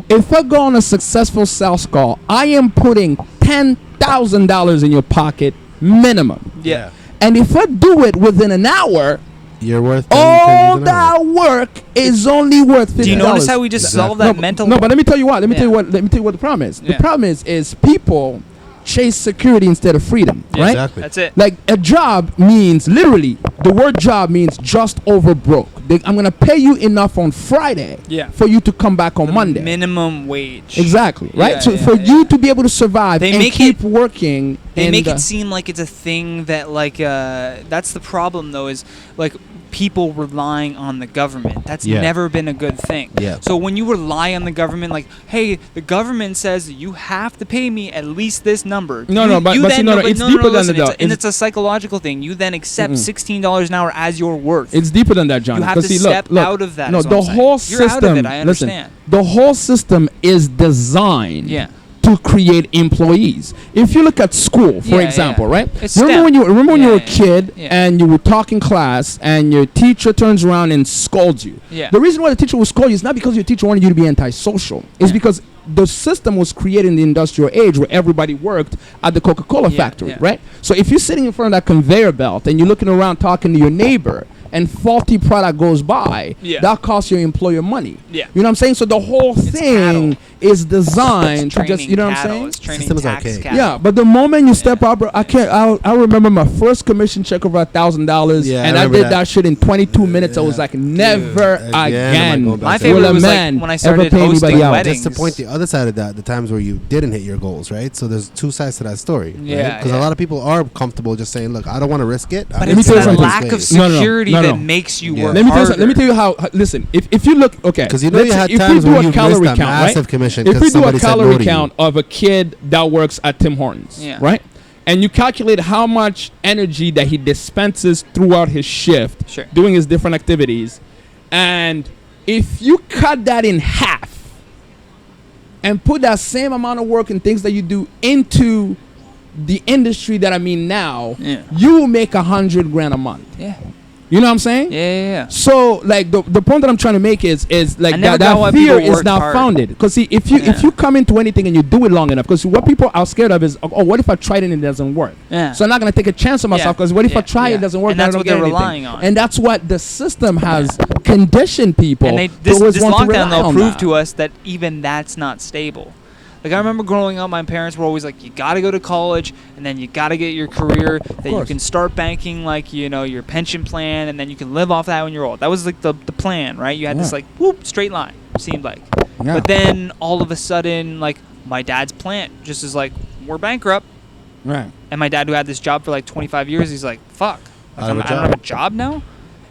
If I go on a successful sales call, I am putting $10,000 in your pocket minimum. Yeah. And if I do it within an hour, You're worth all that work is only worth $50. Do you notice how we just solve that no, mental? No, but let me tell you what. Let me Yeah. tell you what the problem is. Yeah. The problem is people chase security instead of freedom, right? Exactly. That's it. Like a job means literally the word job means just over broke. I'm gonna pay you enough on Friday for you to come back on Monday. Minimum wage. Exactly, right? Yeah, so yeah, for you to be able to survive They and make keep working, They make it seem like it's a thing that like that's the problem though, is like people relying on the government. That's never been a good thing. Yeah. So when you rely on the government, like, hey, the government says you have to pay me at least this number. But it's deeper than that. And it's a psychological thing. You then accept $16 an hour as your worth. It's deeper than that, John. You have to step out of that. No, the whole system. You're out of it. I understand. Listen, the whole system is designed. Yeah. To create employees. If you look at school, for example, right? Remember when you were a kid and you would talk in class and your teacher turns around and scolds you. Yeah. The reason why the teacher would scold you is not because your teacher wanted you to be antisocial. It's because the system was created in the industrial age where everybody worked at the Coca-Cola factory, right? So if you're sitting in front of that conveyor belt and you're looking around talking to your neighbor and faulty product goes by, that costs your employer money. Yeah. You know what I'm saying? So the whole thing is designed to just, you know what I'm saying? System is archaic. Yeah, but the moment you step out, bro, I remember my first commission check over $1,000, and I did that shit in 22 minutes. I was like, never again. My favorite was like when I started hosting weddings. Just to point the other side of that, the times where you didn't hit your goals, right? So there's two sides to that story. Yeah. Because a lot of people are comfortable just saying, look, I don't want to risk it. But it's that lack of security that makes you work harder. Let me tell you how. Listen, if you look, okay, because you know you had times where you missed a massive commission. If we do a calorie count of a kid that works at Tim Hortons, right, and you calculate how much energy that he dispenses throughout his shift, doing his different activities, and if you cut that in half and put that same amount of work and things that you do into the industry that I'm in now, you will make $100,000 a month. Yeah. You know what I'm saying? Yeah. So like the point that I'm trying to make is like that fear is not founded. Because see, if you come into anything and you do it long enough, because what people are scared of is, oh, what if I tried it and it doesn't work? Yeah. So I'm not gonna take a chance on myself, because what if I try it doesn't work? And that's what they're relying on. And that's what the system has conditioned people. And this lockdown though proved to us that even that's not stable. Like I remember growing up, my parents were always like, you got to go to college and then you got to get your career that you can start banking, like, you know, your pension plan, and then you can live off that when you're old. That was like the plan, right? You had this like straight line, seemed like. But then all of a sudden, like my dad's plant just is like, we're bankrupt. Right. And my dad, who had this job for like 25 years, he's like, fuck, like, I don't have a job now.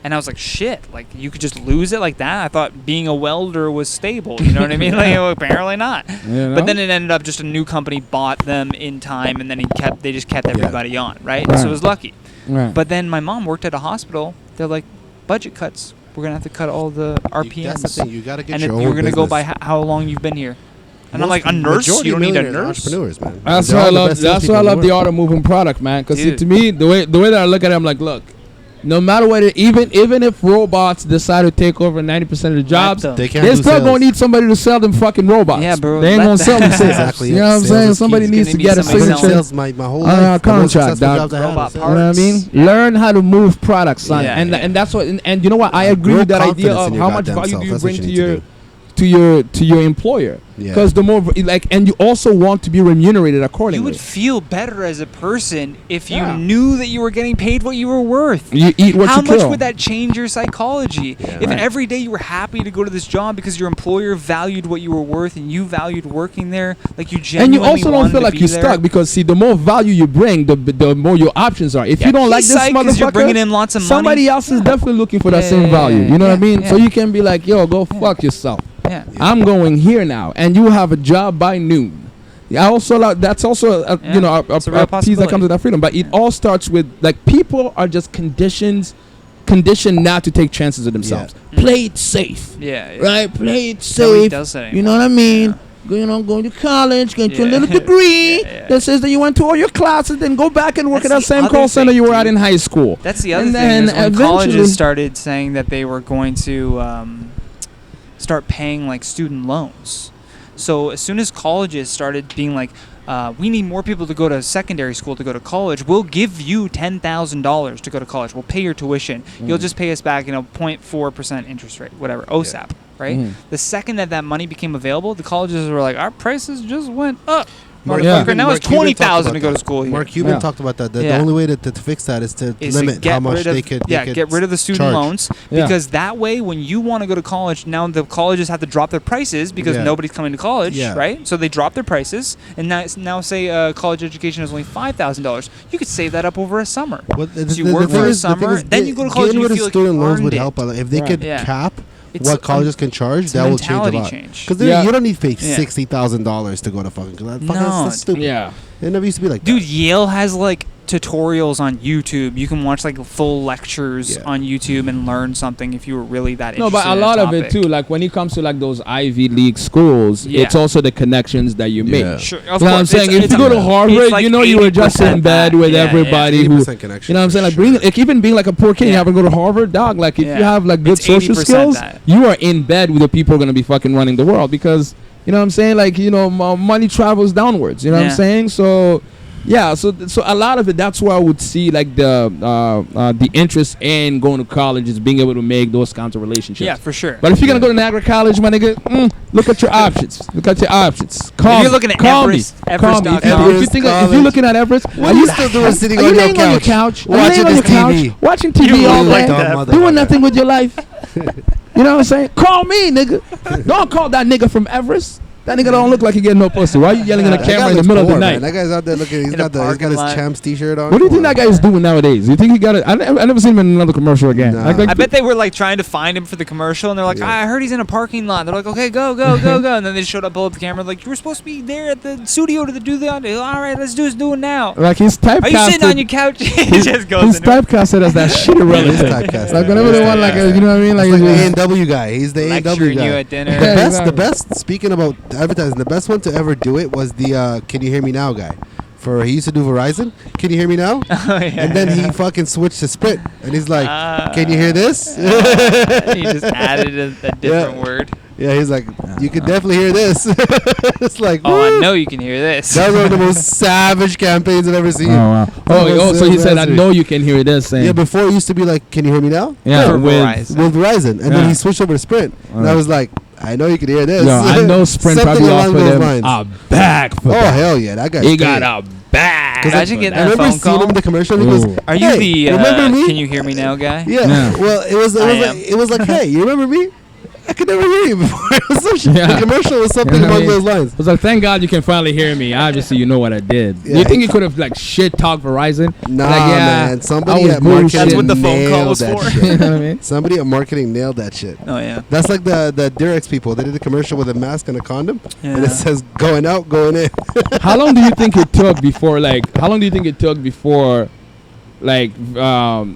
And I was like, shit, like, you could just lose it like that? I thought being a welder was stable, you know what I mean? Like, apparently not. You know? But then it ended up just a new company bought them in time, and then they just kept everybody on, right? So it was lucky. Right. But then my mom worked at a hospital. They're like, budget cuts. We're going to have to cut all the RPMs. That's the thing. You got to get your own business. And you're going to go by how long you've been here. And I'm like, a nurse? You don't need a nurse? Entrepreneurs, man. That's why I love the auto moving product, man. Because to me, the way that I look at it, I'm like, look, no matter what, even if robots decide to take over 90% of the jobs, they're still gonna need somebody to sell them fucking robots. Yeah, bro. They ain't gonna sell them. Exactly. You know what I'm saying? Somebody needs to get a signature my whole life, contract. You know what I mean? Learn how to move products, son. And that's what. And you know what? I agree with that idea of how much value do you bring to your employer. Because the more and you also want to be remunerated accordingly. You would feel better as a person if you knew that you were getting paid what you were worth. You eat what How you much kill. would that change your psychology? If every day you were happy to go to this job because your employer valued what you were worth and you valued working there, like you genuinely and you also don't feel like you're stuck, because see, the more value you bring, the more your options are. If you don't like this motherfucker, you're bringing in lots of money. Somebody else is definitely looking for that same value. You know what I mean? So you can be like, yo, go fuck yourself. I'm going here now, and you have a job by noon. I also that's also a piece that comes with that freedom. But it all starts with, like, people are just conditioned not to take chances with themselves. Play it safe. Right? Play it safe. You know what I mean? Going to college, get your little degree that says that you went to all your classes, then go back and work at that same call center you were at in high school. That's the other thing. Is when colleges started saying that they were going to start paying like student loans. So as soon as colleges started being like, we need more people to go to secondary school to go to college, we'll give you $10,000 to go to college. We'll pay your tuition. You'll just pay us back, 0.4% interest rate, whatever, OSAP, right? The second that money became available, the colleges were like, our prices just went up. Motherfucker, now it's $20,000 to go to school here. Mark Cuban talked about that. The only way to fix that is to limit how much they could get rid of the student loans, because that way, when you want to go to college, now the colleges have to drop their prices because nobody's coming to college, right? So they drop their prices, and now say college education is only $5,000. You could save that up over a summer. So you work for a summer, then you go to college and you feel like student loans would help. If they could cap what colleges can charge, that will change a lot. Because you don't need to pay $60,000 to go to fucking class. That's stupid. Yeah. It never used to be like that. Dude, Yale has like tutorials on YouTube. You can watch like full lectures on YouTube and learn something if you were really that interested. No, but a lot of it too, like when it comes to like those Ivy League schools, it's also the connections that you make. Sure, you know what I'm saying? If you go to Harvard, like you were just in bed with everybody who, you know what I'm saying? Like even being like a poor kid, you haven't go to Harvard, dog. Like if you have like good social skills, you are in bed with the people who are gonna be fucking running the world, because you know what I'm saying? Like, you know, money travels downwards. You know what I'm saying? So. Yeah, so a lot of it, that's where I would see like the interest in going to college is being able to make those kinds of relationships. Yeah, for sure. But if you're gonna go to Niagara College, my nigga, look at your options. Look at your options. Call if you're looking at Everest, if you're looking at Everest, what are you still doing sitting on your couch watching this TV? Watching TV all day, doing nothing with your life. You know what I'm saying? Call me, nigga. Don't call that nigga from Everest. That nigga don't look like he getting no pussy. Why are you yelling in the camera in the middle of the night? That guy's out there looking. He's got his Champs t-shirt on. What do you think that guy is doing nowadays? You think he got it? I never seen him in another commercial again. Nah. Like I bet they were like trying to find him for the commercial, and they're like, I heard he's in a parking lot. They're like, okay, go. And then they showed up, pulled up the camera, like, you were supposed to be there at the studio to do that. All right, let's do it now. Like he's typecasted. Are you sitting on your couch? He just goes. He's typecasted as that shit irrelevant. Like whenever they want, like you know what I mean, like the A&W guy. He's the A&W guy. You at dinner. The best. Speaking about advertising, the best one to ever do it was the Can You Hear Me Now guy. He used to do Verizon. Can you hear me now? And then he fucking switched to Sprint, and he's like, can you hear this? He just added a different word. Yeah, he's like, you can definitely hear this. It's like, I know you can hear this. That was one of the most savage campaigns I've ever seen. Oh, wow. So he said, I know you can hear this. Yeah, before it used to be like, can you hear me now? Yeah, with Verizon. And then he switched over to Sprint. And I was like, I know you can hear this. Yo, I know Sprint probably offered him a bag for that. Hell yeah, that guy. He got a bag. Imagine getting a phone call. I remember seeing him in the commercial. He goes, "Are you the Can You Hear Me Now guy?" Yeah. Well, it was like, hey, you remember me? I could never hear you before. The commercial was something along those lines. I was like, thank God you can finally hear me. Obviously, you know what I did. You think you could have like shit talked Verizon? Nah, man. Somebody at marketing that's what the phone call was for. You know what I mean? Somebody at marketing nailed that shit. Oh yeah. That's like the Durex people. They did a commercial with a mask and a condom, and it says going out, going in. How long do you think it took before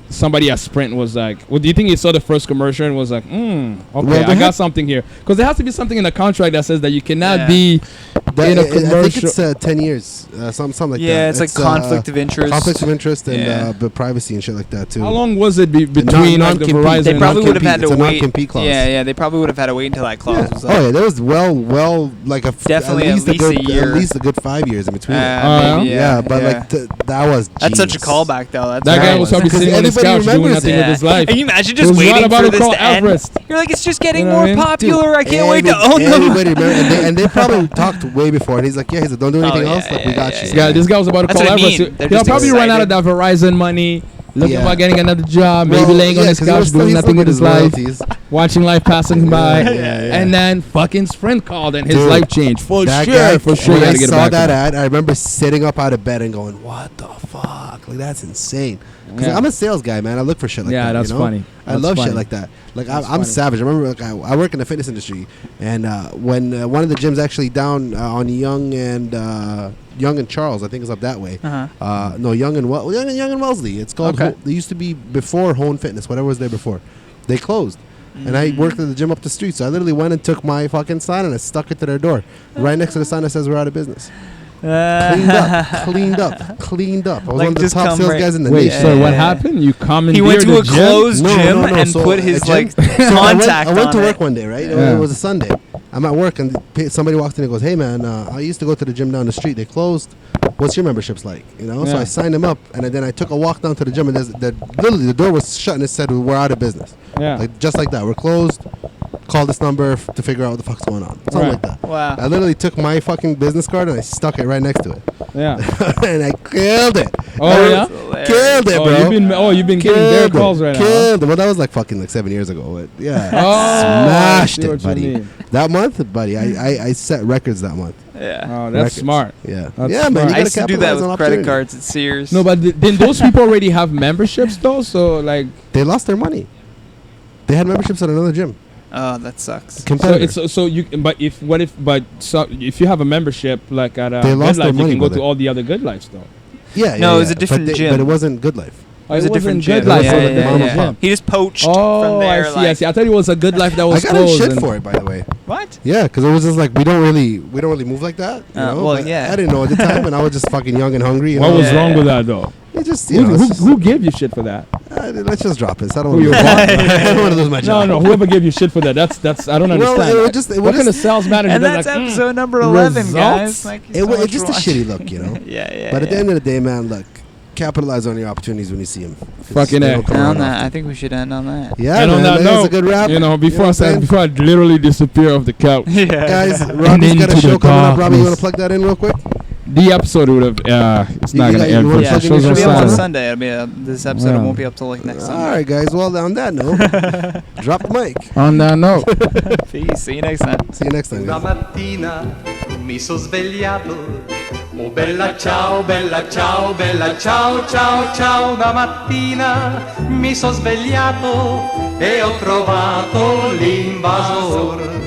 somebody at Sprint was like, do you think he saw the first commercial and was like, okay, I got something here? Because there has to be something in the contract that says that you cannot be in a commercial. I think it's 10 years, something like that. Yeah, it's like conflict of interest. Conflict of interest and privacy and shit like that too. How long was it between like the Verizon? They probably would have had to wait. Non-compete clause. Yeah, they probably would have had to wait until that clause was up. Oh yeah, there was like definitely at least a year, at least a good 5 years in between. That was. That's such a callback though. That guy was probably sitting on his couch doing nothing with his life. Can you imagine just waiting for this to end? You're like, it's just getting more popular. I can't wait to own them. And they probably talked way before. And he's like, he's like, don't do anything else. Like, we got you. This guy was about to call Everest. He'll probably run out of that Verizon money. Looking about getting another job, maybe laying on his couch doing nothing with his life, watching life passing by, and then fucking Sprint called and his life changed. For sure. When I saw that ad, I remember sitting up out of bed and going, what the fuck? Like, that's insane. Because I'm a sales guy, man. I look for shit like that. Yeah, that's funny. I love shit like that. Like, I'm savage. I remember, like, I work in the fitness industry, and when one of the gyms actually down on Young and Charles, I think it's up that way. No, Young and Wellesley. It's called. They used to be before Hone Fitness, whatever was there before. They closed, and I worked at the gym up the street. So I literally went and took my fucking sign and I stuck it to their door, right next to the sign that says we're out of business. Cleaned up. I was one of the top sales guys in the nation. So what happened? You commandeered He went to a gym? closed gym and so put his contact I went to work one day, right? It was a Sunday. I'm at work and somebody walked in and goes, hey man, I used to go to the gym down the street. They closed. What's your memberships like? So I signed them up, and then I took a walk down to the gym, and literally the door was shut and it said we're out of business. Like just like that, we're closed. call this number to figure out what the fuck's going on. Something like that. Wow. I literally took my fucking business card and I stuck it right next to it. Yeah. And I killed it. Oh, yeah? Killed it, bro. You've been getting their calls right now. Killed it. Well, that was like fucking like 7 years ago. But yeah. Smashed it, buddy. That month, buddy, I set records that month. Yeah. Oh, that's smart. Yeah. That's yeah, smart. man. I used to do that with credit cards at Sears. No, but didn't those people already have memberships though? So like they lost their money. They had memberships at another gym. Oh, that sucks. So you if you have a membership like at they Good Life, you can go to all the other Good Lives though. Yeah. No, it was a different gym. But it wasn't Good Life. It was a different gym. Good Life. Yeah. He just poached from there. I see. I thought it was a Good Life that was I got in shit for it, by the way. What? Yeah, because it was just like we don't really move like that. You know? Well, but yeah. I didn't know at the time, and I was just fucking young and hungry. What was wrong with that though? It just, who gave you shit for that? Let's just drop this. I don't want to lose my job. No, whoever gave you shit for that, that's I don't understand. What kind of sales manager? And that's episode number 11, guys. It's just a shitty look, you know. Yeah. But at the end of the day, man, look, capitalize on your opportunities when you see them. Fucking A. On that, I think we should end on that. Yeah, and man, on that that's a good wrap. You know, before I literally disappear off the couch. Yeah. Guys, Robbie's got a show coming up. Robbie, you want to plug that in real quick? The episode would have, it's not going to air. Yeah, it should be up on Sunday. This episode won't be up till like next Sunday. All right, guys. Well, on that note, drop the mic. On that note. Peace. See you next time. See you next time, Una guys. mattina mi sono svegliato, oh bella ciao, bella ciao, bella ciao, ciao, ciao. Una mattina mi sono svegliato e ho trovato l'invasor.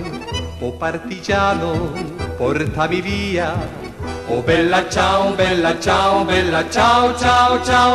Oh partigiano, portami via. Oh bella ciao, bella ciao, bella ciao, ciao, ciao.